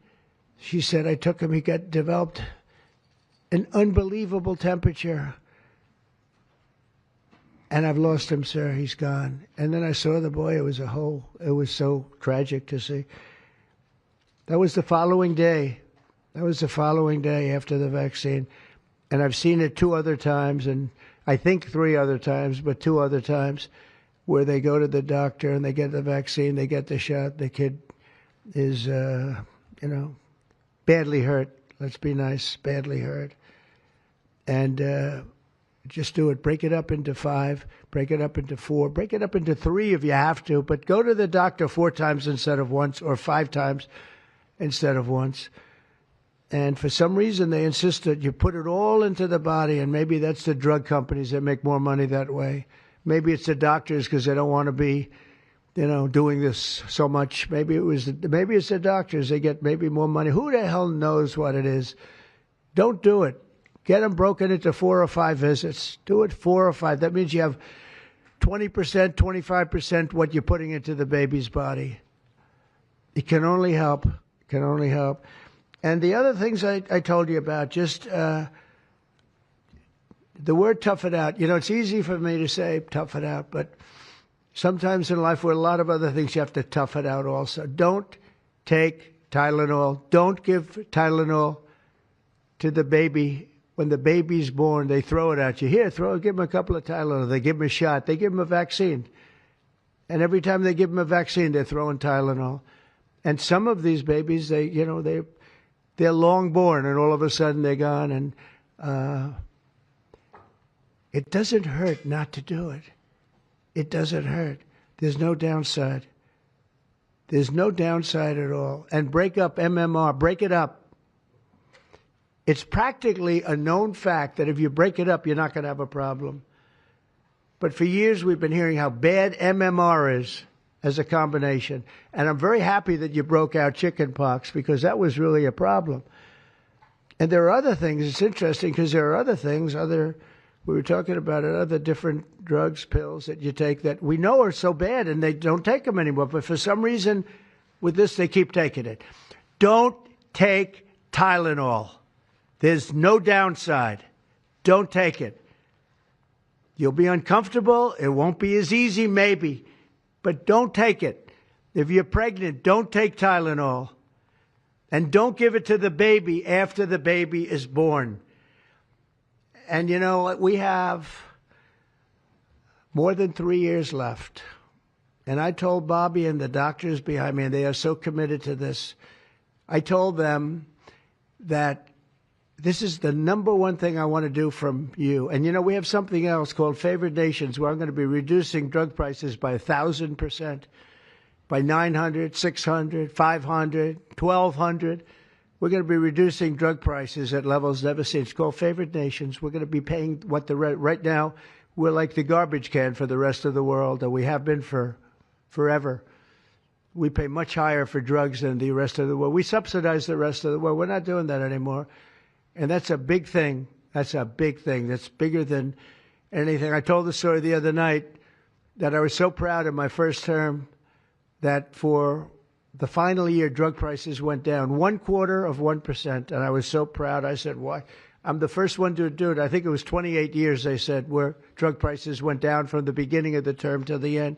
A: She said, I took him, he developed an unbelievable temperature. And I've lost him, sir. He's gone. And then I saw the boy. It was so tragic to see. That was the following day. That was the following day after the vaccine. And I've seen it 2 other times, and I think 3 other times, but 2 other times, where they go to the doctor and they get the vaccine, they get the shot. The kid is, badly hurt. Let's be nice, badly hurt. And just do it. Break it up into 5, break it up into 4, break it up into 3 if you have to, but go to the doctor 4 times instead of once, or 5 times instead of once. And for some reason, they insist that you put it all into the body, and maybe that's the drug companies that make more money that way. Maybe it's the doctors because they don't want to be, doing this so much. Maybe it's the doctors. They get maybe more money. Who the hell knows what it is? Don't do it. Get them broken into 4 or 5 visits. Do it 4 or 5. That means you have 20%, 25% what you're putting into the baby's body. It can only help. It can only help. And the other things I told you about, just the word tough it out. It's easy for me to say tough it out, but sometimes in life with a lot of other things you have to tough it out also. Don't take Tylenol. Don't give Tylenol to the baby. When the baby's born, they throw it at you. Here, give him a couple of Tylenol. They give him a shot. They give him a vaccine. And every time they give him a vaccine, they're throwing Tylenol. And some of these babies, they're long born, and all of a sudden they're gone. And it doesn't hurt not to do it. It doesn't hurt. There's no downside. There's no downside at all. And break up MMR. Break it up. It's practically a known fact that if you break it up, you're not going to have a problem. But for years, we've been hearing how bad MMR is as a combination. And I'm very happy that you broke out chickenpox, because that was really a problem. And there are other things. It's interesting because there are other things, we were talking about it, other different drugs, pills that you take that we know are so bad and they don't take them anymore. But for some reason, with this, they keep taking it. Don't take Tylenol. There's no downside. Don't take it. You'll be uncomfortable. It won't be as easy, maybe. But don't take it. If you're pregnant, don't take Tylenol. And don't give it to the baby after the baby is born. And you know, we have more than 3 years left. And I told Bobby and the doctors behind me, and they are so committed to this, I told them that this is the number one thing I want to do from you. And you know, we have something else called Favored Nations, where I'm going to be reducing drug prices by 1,000%, by 900, 600, 500, 1,200. We're going to be reducing drug prices at levels never seen. It's called Favored Nations. We're going to be paying what right now, we're like the garbage can for the rest of the world, and we have been for forever. We pay much higher for drugs than the rest of the world. We subsidize the rest of the world. We're not doing that anymore. And that's a big thing. That's a big thing. That's bigger than anything. I told the story the other night that I was so proud in my first term that for the final year, drug prices went down 0.25%. And I was so proud. I said, why? I'm the first one to do it. I think it was 28 years, they said, where drug prices went down from the beginning of the term to the end.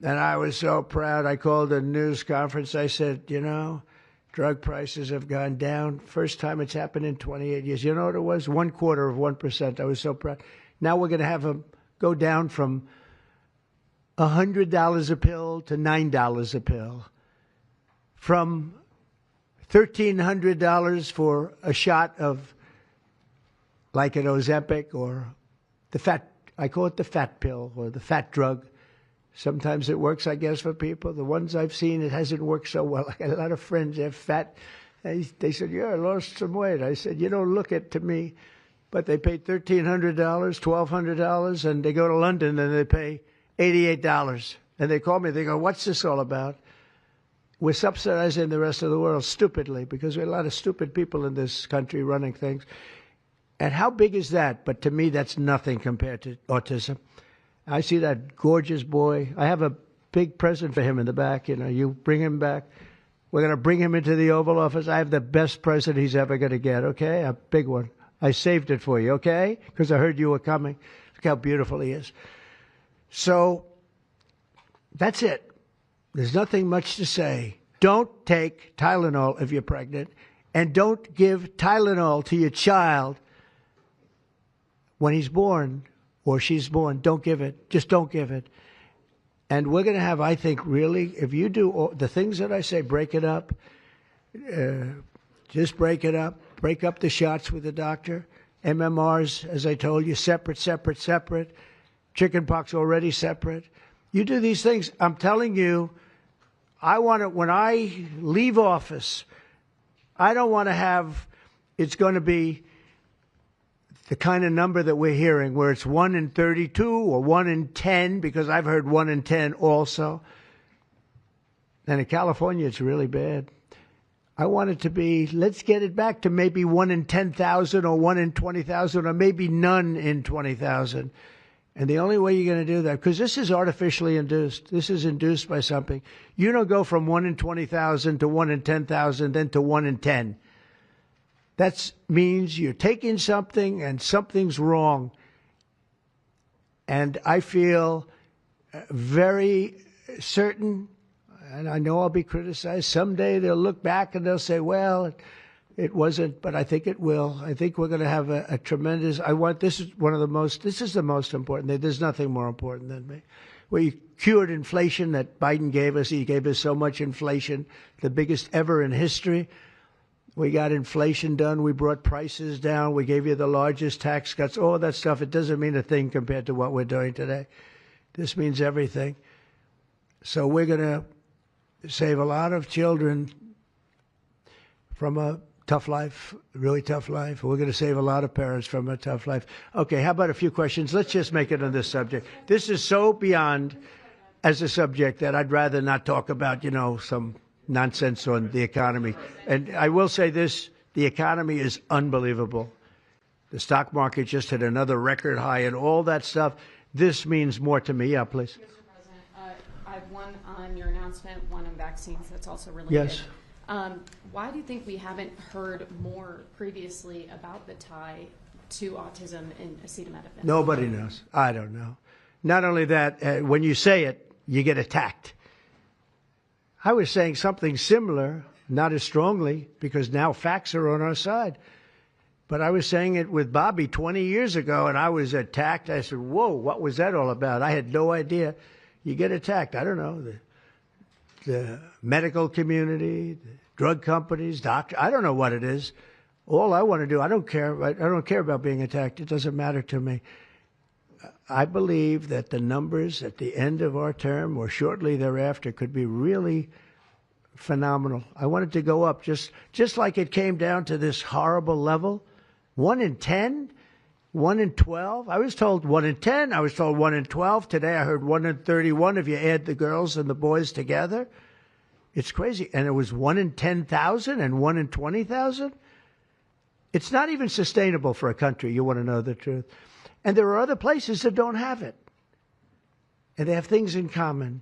A: And I was so proud. I called a news conference. I said, you know, drug prices have gone down. First time it's happened in 28 years. You know what it was? 0.25%. I was so proud. Now we're going to have them go down from $100 a pill to $9 a pill. From $1,300 for a shot of like an Ozempic or I call it the fat pill or the fat drug. Sometimes it works, I guess, for people. The ones I've seen, it hasn't worked so well. I got a lot of friends, they're fat. They said, yeah, I lost some weight. I said, you don't look it to me. But they paid $1,300, $1,200, and they go to London and they pay $88. And they call me, they go, what's this all about? We're subsidizing the rest of the world stupidly because we have a lot of stupid people in this country running things. And how big is that? But to me, that's nothing compared to autism. I see that gorgeous boy. I have a big present for him in the back. You know, you bring him back. We're going to bring him into the Oval Office. I have the best present he's ever going to get, okay? A big one. I saved it for you, okay? Because I heard you were coming. Look how beautiful he is. So that's it. There's nothing much to say. Don't take Tylenol if you're pregnant. And don't give Tylenol to your child when he's born or she's born. Don't give it. Just don't give it. And we're going to have, I think, really, if you do all the things that I say, break it up. Just break it up. Break up the shots with the doctor. MMRs, as I told you, separate. Chickenpox already separate. You do these things. I'm telling you, I want to, when I leave office, I don't want to have, it's going to be the kind of number that we're hearing where it's 1 in 32 or 1 in 10, because I've heard 1 in 10 also. And in California, it's really bad. I want it to be, let's get it back to maybe 1 in 10,000 or 1 in 20,000 or maybe none in 20,000. And the only way you're going to do that, because this is artificially induced. This is induced by something. You don't go from 1 in 20,000 to 1 in 10,000, then to 1 in 10. That means you're taking something and something's wrong. And I feel very certain, and I know I'll be criticized. Someday they'll look back and they'll say, well, it wasn't, but I think it will. I think we're going to have a tremendous, this is the most important thing. There's nothing more important than me. We cured inflation that Biden gave us. He gave us so much inflation, the biggest ever in history. We got inflation done. We brought prices down. We gave you the largest tax cuts, all that stuff. It doesn't mean a thing compared to what we're doing today. This means everything. So we're going to save a lot of children from a tough life, really tough life. We're going to save a lot of parents from a tough life. Okay, how about a few questions? Let's just make it on this subject. This is so beyond as a subject that I'd rather not talk about, some nonsense on the economy. And I will say this, The economy is unbelievable. The stock market just hit another record high and all that stuff. This means more to me. Yeah, please.
I: Mr. President, I have one on your announcement, one on vaccines that's also related.
A: Yes.
I: Why do you think we haven't heard more previously about the tie to autism in acetaminophen?
A: Nobody knows. I don't know. Not only that, when you say it, you get attacked. I was saying something similar, not as strongly, because now facts are on our side. But I was saying it with Bobby 20 years ago, and I was attacked. I said, whoa, what was that all about? I had no idea. You get attacked. I don't know. The medical community, the drug companies, doctors. I don't know what it is. All I want to do, I don't care. I don't care about being attacked. It doesn't matter to me. I believe that the numbers at the end of our term or shortly thereafter could be really phenomenal. I want it to go up just like it came down to this horrible level. 1 in 10, 1 in 12. I was told 1 in 10. I was told 1 in 12. Today I heard 1 in 31 if you add the girls and the boys together. It's crazy. And it was 1 in 10,000 and 1 in 20,000. It's not even sustainable for a country. You want to know the truth. And there are other places that don't have it. And they have things in common.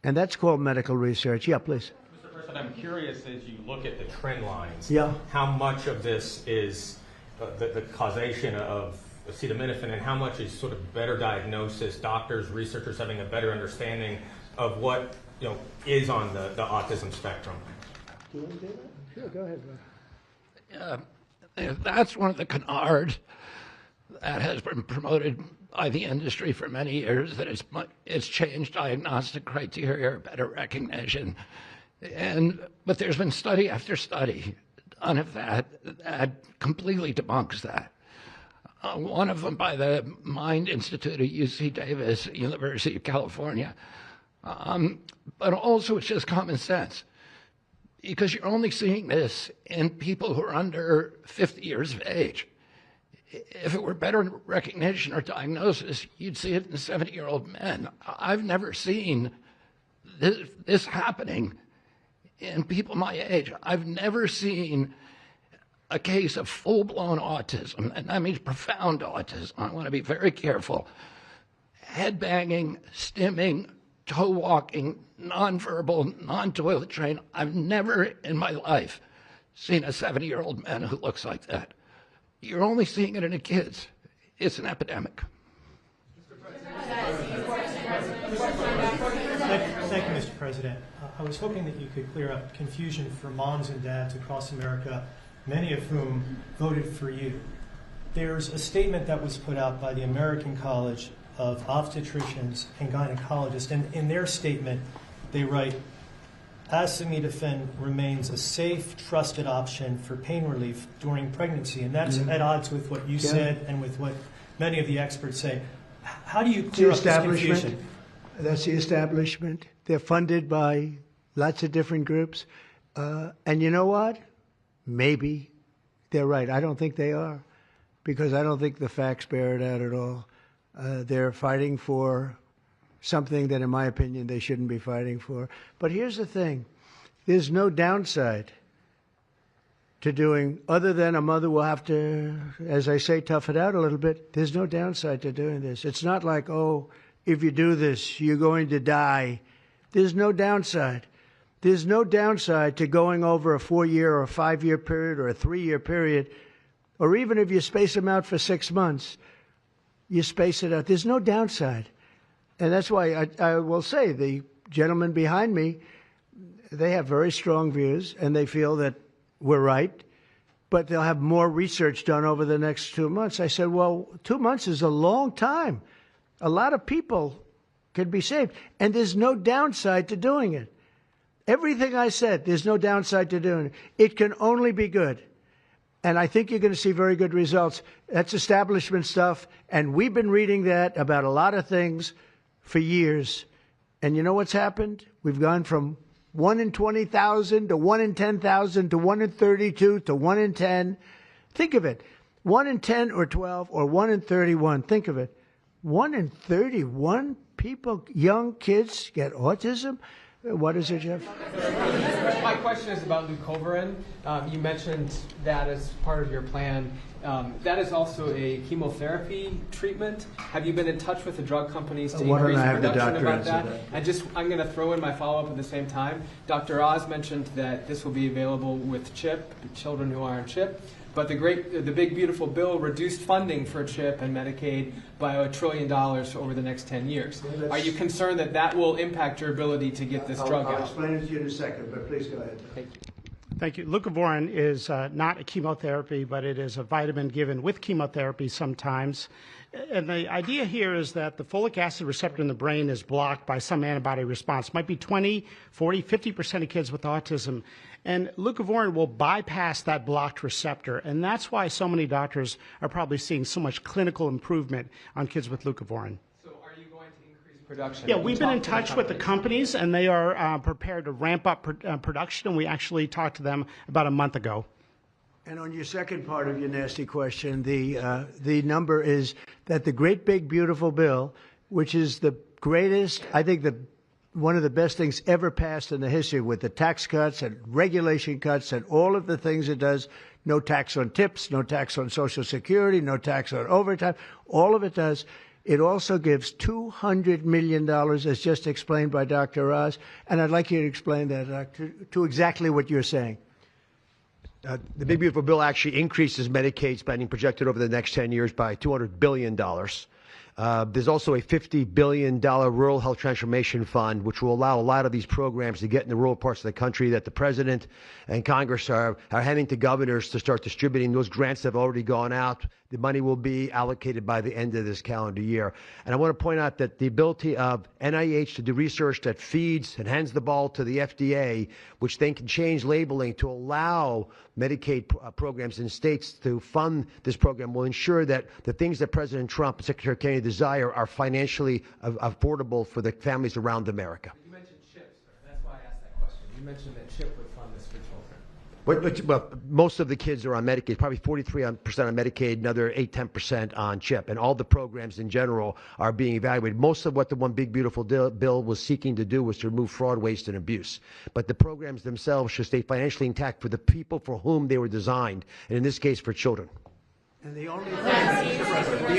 A: And that's called medical research. Yeah, please.
J: Mr. President, I'm curious as you look at the trend lines,
A: yeah,
J: how much of this is the causation of acetaminophen and how much is sort of better diagnosis, doctors, researchers having a better understanding of what is on the autism spectrum?
A: Do you want to do that? Sure, go ahead.
B: That's one of the canards that has been promoted by the industry for many years, that it's changed diagnostic criteria, better recognition. But there's been study after study done of that completely debunks that. One of them by the Mind Institute at UC Davis, University of California. But also it's just common sense, because you're only seeing this in people who are under 50 years of age. If it were better recognition or diagnosis, you'd see it in 70-year-old men. I've never seen this happening in people my age. I've never seen a case of full-blown autism, and that means profound autism. I want to be very careful. Head banging, stimming, toe walking, nonverbal, non-toilet trained. I've never in my life seen a 70-year-old man who looks like that. You're only seeing it in the kids. It's an epidemic.
K: Thank you, Mr. President. I was hoping that you could clear up confusion for moms and dads across America, many of whom voted for you. There's a statement that was put out by the American College of Obstetricians and Gynecologists, and in their statement, they write, "Acetaminophen remains a safe, trusted option for pain relief during pregnancy," and that's at odds with what you said and with what many of the experts say. How do you clear up this confusion?
A: That's the establishment. They're funded by lots of different groups. And you know what? Maybe they're right. I don't think they are, because I don't think the facts bear it out at all. They're fighting for something that, in my opinion, they shouldn't be fighting for. But here's the thing. There's no downside to doing, other than a mother will have to, as I say, tough it out a little bit. There's no downside to doing this. It's not like, oh, if you do this, you're going to die. There's no downside. There's no downside to going over a 4-year or a 5-year period or a 3-year period, or even if you space them out for 6 months, you space it out. There's no downside. And that's why I will say the gentlemen behind me, they have very strong views, and they feel that we're right, but they'll have more research done over the next 2 months. I said, well, 2 months is a long time. A lot of people could be saved, and there's no downside to doing it. Everything I said, there's no downside to doing it. It can only be good. And I think you're going to see very good results. That's establishment stuff, and we've been reading that about a lot of things for years. And you know what's happened? We've gone from 1 in 20,000 to 1 in 10,000 to 1 in 32 to 1 in 10. Think of it. 1 in 10 or 12 or 1 in 31. Think of it. 1 in 31 people, young kids, get autism. What is it, Jeff?
L: My question is about leucovorin. You mentioned that as part of your plan. That is also a chemotherapy treatment. Have you been in touch with the drug companies to
A: Why don't
L: increase
A: I have the
L: production
A: doctor
L: about
A: answer
L: that?
A: that?
L: And I'm going to throw in my follow-up at the same time. Dr. Oz mentioned that this will be available with CHIP, children who are on CHIP. But the big beautiful bill reduced funding for CHIP and Medicaid by $1 trillion over the next 10 years. Are you concerned that that will impact your ability to get this drug out?
A: I'll explain it to you in a second, but please go ahead.
L: Thank you.
D: Thank you. Leucovorin is not a chemotherapy, but it is a vitamin given with chemotherapy sometimes. And the idea here is that the folic acid receptor in the brain is blocked by some antibody response. It might be 20, 40, 50% of kids with autism. And leucovorin will bypass that blocked receptor. And that's why so many doctors are probably seeing so much clinical improvement on kids with leucovorin.
L: So are you going to increase production?
D: Yeah, we've been in touch with the companies, and they are prepared to ramp up production. And we actually talked to them about a month ago.
A: And on your second part of your nasty question, the number is that the great big beautiful bill, which is the greatest, I think one of the best things ever passed in the history, with the tax cuts and regulation cuts and all of the things it does, no tax on tips, no tax on Social Security, no tax on overtime, all of it does. It also gives $200 million, as just explained by Dr. Oz, and I'd like you to explain that to exactly what you're saying.
E: The Big Beautiful Bill actually increases Medicaid spending projected over the next 10 years by $200 billion. There's also a $50 billion Rural Health Transformation Fund, which will allow a lot of these programs to get in the rural parts of the country that the President and Congress are handing to governors to start distributing. Those grants have already gone out. The money will be allocated by the end of this calendar year. And I want to point out that the ability of NIH to do research that feeds and hands the ball to the FDA, which then can change labeling to allow Medicaid programs in states to fund this program, will ensure that the things that President Trump and Secretary Kennedy desire are financially affordable for the families around America.
L: You mentioned CHIP, sir. That's why I asked that question. You mentioned that CHIP would fund this for children.
E: Well, most of the kids are on Medicaid, probably 43% on Medicaid, another 8-10% on CHIP. And all the programs in general are being evaluated. Most of what the One Big Beautiful Bill was seeking to do was to remove fraud, waste, and abuse. But the programs themselves should stay financially intact for the people for whom they were designed, and in this case, for children.
A: And the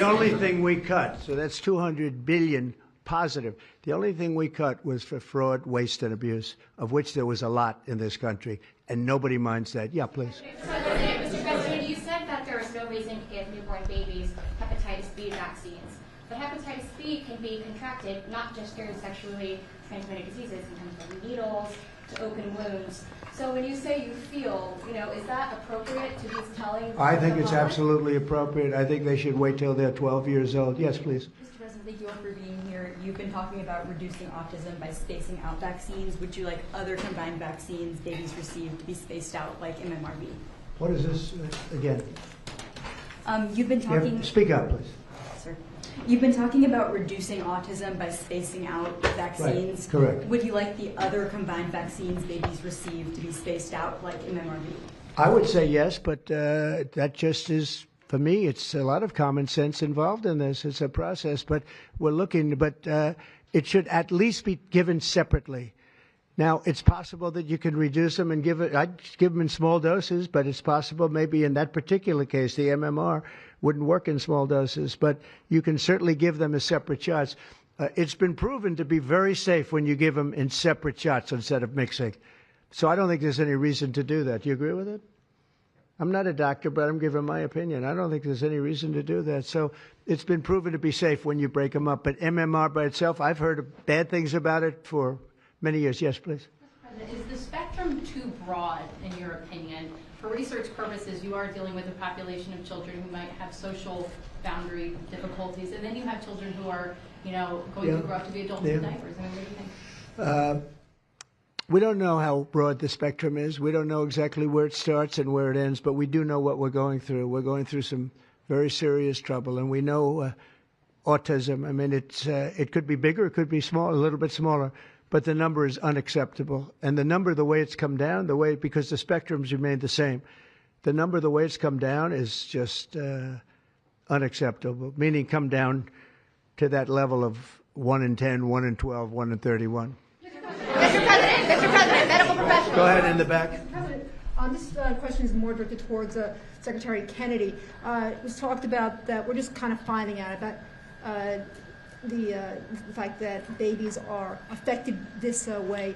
A: only thing we cut, so that's $200 billion positive. The only thing we cut was for fraud, waste, and abuse, of which there was a lot in this country, and nobody minds that. Yeah, please.
M: Mr. President, you said that there is no reason to give newborn babies hepatitis B vaccines. But hepatitis B can be contracted not just through sexually transmitted diseases, sometimes from needles to open wounds. So when you say you feel, is that appropriate to be telling?
A: I think it's absolutely appropriate. I think they should wait till they're 12 years old. Yes, please.
N: Mr. President, thank you all for being here. You've been talking about reducing autism by spacing out vaccines. Would you like other combined vaccines babies receive to be spaced out, like MMRV?
A: What is this again?
N: You've been talking.
A: Speak up, please.
N: Sir. You've been talking about reducing autism by spacing out vaccines.
A: Right. Correct.
N: Would you like the other combined vaccines babies receive to be spaced out, like MMRV?
A: I would say yes, but that just is, for me, it's a lot of common sense involved in this. It's a process, but we're looking, but it should at least be given separately. Now, it's possible that you can reduce them and I'd give them in small doses, but it's possible maybe in that particular case, the MMR wouldn't work in small doses, but you can certainly give them as separate shots. It's been proven to be very safe when you give them in separate shots instead of mixing. So I don't think there's any reason to do that. Do you agree with it? I'm not a doctor, but I'm giving my opinion. I don't think there's any reason to do that. So it's been proven to be safe when you break them up. But MMR by itself, I've heard bad things about it for many years. Yes, please.
O: Is the spectrum too broad, in your opinion? For research purposes, you are dealing with a population of children who might have social boundary difficulties, and then you have children who are, going to grow up to be adults in diapers. I mean, what do you think?
A: We don't know how broad the spectrum is. We don't know exactly where it starts and where it ends, but we do know what we're going through. We're going through some very serious trouble, and we know autism. I mean, it could be bigger, it could be small, a little bit smaller, but the number is unacceptable. And the number, the way it's come down, because the spectrums remain the same, the number, the way it's come down is just unacceptable, meaning come down to that level of 1 in 10, 1 in 12, 1 in 31.
P: Mr. President, medical professionals.
A: Go ahead in the back.
P: Mr. President, this question is more directed towards Secretary Kennedy. It was talked about that we're just kind of finding out about the fact that babies are affected this way.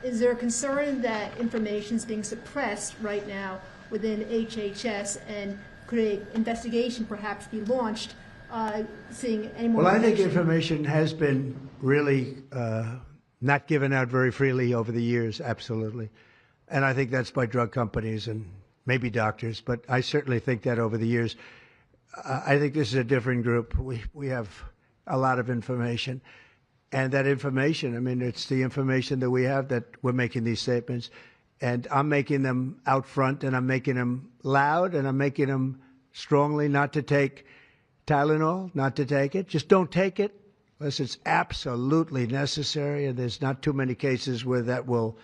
P: Is there a concern that information is being suppressed right now within HHS, and could an investigation perhaps be launched seeing any more
A: Well, I think
P: information?
A: information has been really not given out very freely over the years, absolutely. And I think that's by drug companies and maybe doctors, but I certainly think that over the years. I think this is a different group. We have a lot of information. And that information, I mean, it's the information that we have that we're making these statements. And I'm making them out front, and I'm making them loud, and I'm making them strongly not to take Tylenol, not to take it. Just don't take it unless it's absolutely necessary, and there's not too many cases where that will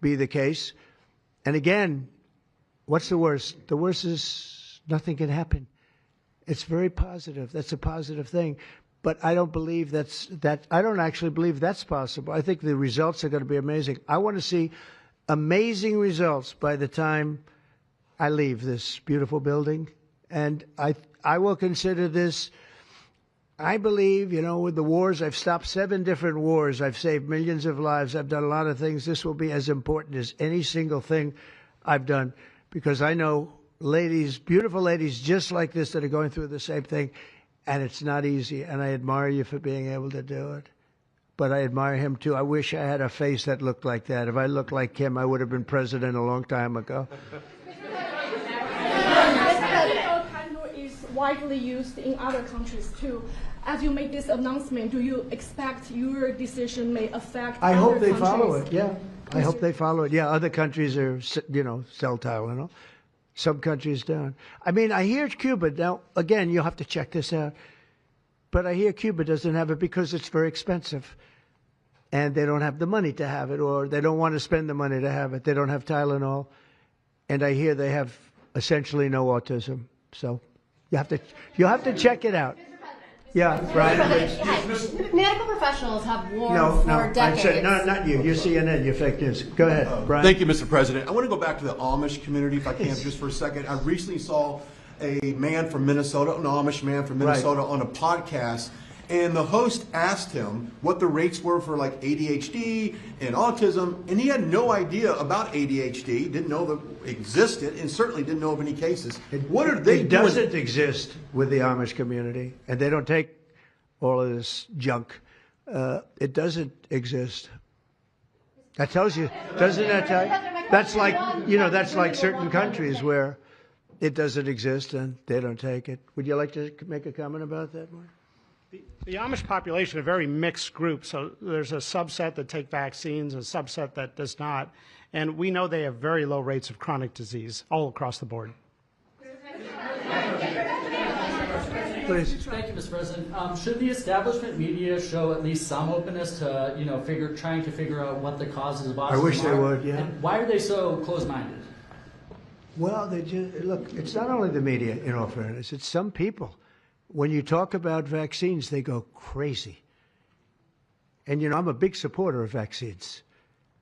A: be the case. And again, what's the worst? The worst is nothing can happen. It's very positive. That's a positive thing. But I don't believe I don't actually believe that's possible. I think the results are going to be amazing. I want to see amazing results by the time I leave this beautiful building. And I will consider this, I believe, with the wars, I've stopped 7 different wars. I've saved millions of lives. I've done a lot of things. This will be as important as any single thing I've done, because I know ladies, beautiful ladies just like this that are going through the same thing. And it's not easy, and I admire you for being able to do it. But I admire him, too. I wish I had a face that looked like that. If I looked like him, I would have been president a long time ago.
G: Tylenol is widely used in other countries, too. As you make this announcement, do you expect your decision may affect
A: I
G: other
A: hope they
G: countries?
A: follow it, yeah. I hope they follow it. Yeah, other countries are, sell Tylenol. Some countries don't. I mean, I hear Cuba. Now, again, you'll have to check this out. But I hear Cuba doesn't have it because it's very expensive. And they don't have the money to have it, or they don't want to spend the money to have it. They don't have Tylenol. And I hear they have essentially no autism. So you'll have to check it out. Yeah, Brian.
Q: Medical professionals have warned for decades.
A: I said, no, not you. You're CNN. You're fake news. Go ahead, Brian.
R: Thank you, Mr. President. I want to go back to the Amish community, if I can, just for a second. I recently saw a man from Minnesota, an Amish man from Minnesota, on a podcast, and the host asked him what the rates were for like ADHD and autism, and he had no idea about ADHD, didn't know that it existed, and certainly didn't know of any cases. What are they doing?
A: It doesn't exist with the Amish community, and they don't take all of this junk. It doesn't exist. That tells you, doesn't that tell you? That's like, that's like certain countries where it doesn't exist and they don't take it. Would you like to make a comment about that, Mark?
D: The Amish population is a very mixed group, so there's a subset that take vaccines, a subset that does not, and we know they have very low rates of chronic disease all across the board.
A: Please.
S: Thank you, Mr. President. Should the establishment media show at least some openness to, trying to figure out what the causes of autism are?
A: I wish they would, yeah.
S: And why are they so closed-minded?
A: Well, look, it's not only the media, in all fairness, it's some people. When you talk about vaccines, they go crazy. And, I'm a big supporter of vaccines.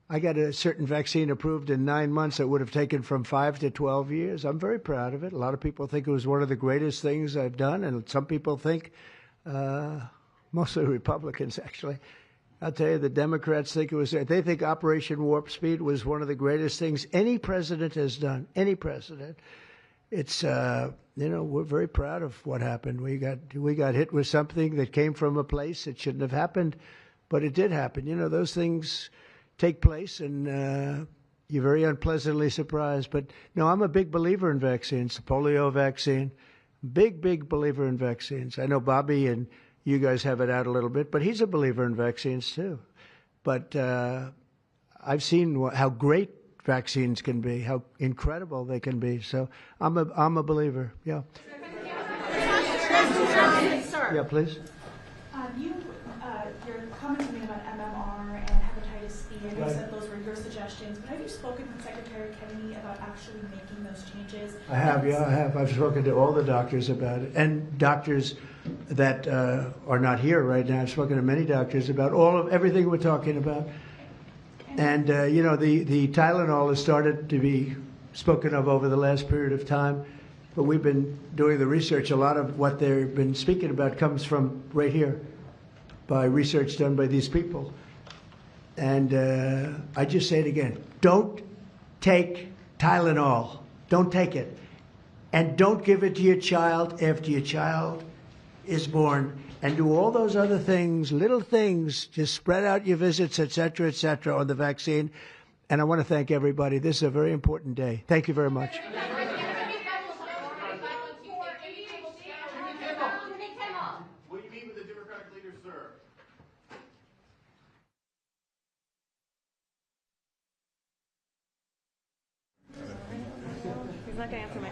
A: I got a certain vaccine approved in 9 months that would have taken from 5 to 12 years. I'm very proud of it. A lot of people think it was one of the greatest things I've done, and some people think, mostly Republicans, actually. I'll tell you, the Democrats think it was, they think Operation Warp Speed was one of the greatest things any president has done, any president. It's, we're very proud of what happened. We got hit with something that came from a place that shouldn't have happened, but it did happen. Those things take place, and you're very unpleasantly surprised. But no, I'm a big believer in vaccines. The polio vaccine, big believer in vaccines. I know Bobby and you guys have it out a little bit, but he's a believer in vaccines too. But I've seen how great vaccines can be, how incredible they can be. So I'm a believer. Yeah. Yeah, please.
T: Your comments you made about MMR and hepatitis B, and you said those were your suggestions, but have you spoken with Secretary Kennedy about actually making those changes?
A: I have, yeah, I have. I've spoken to all the doctors about it, and doctors that are not here right now. I've spoken to many doctors about everything we're talking about. And, you know, the Tylenol has started to be spoken of over the last period of time, but we've been doing the research. A lot of what they've been speaking about comes from right here by research done by these people. And I just say it again. Don't take Tylenol. Don't take it. And don't give it to your child after your child is born. And do all those other things, little things, just spread out your visits, et cetera, on the vaccine. And I want to thank everybody. This is a very important day. Thank you very much.
R: Will you meet with the Democratic leader, sir?
G: He's not going to answer my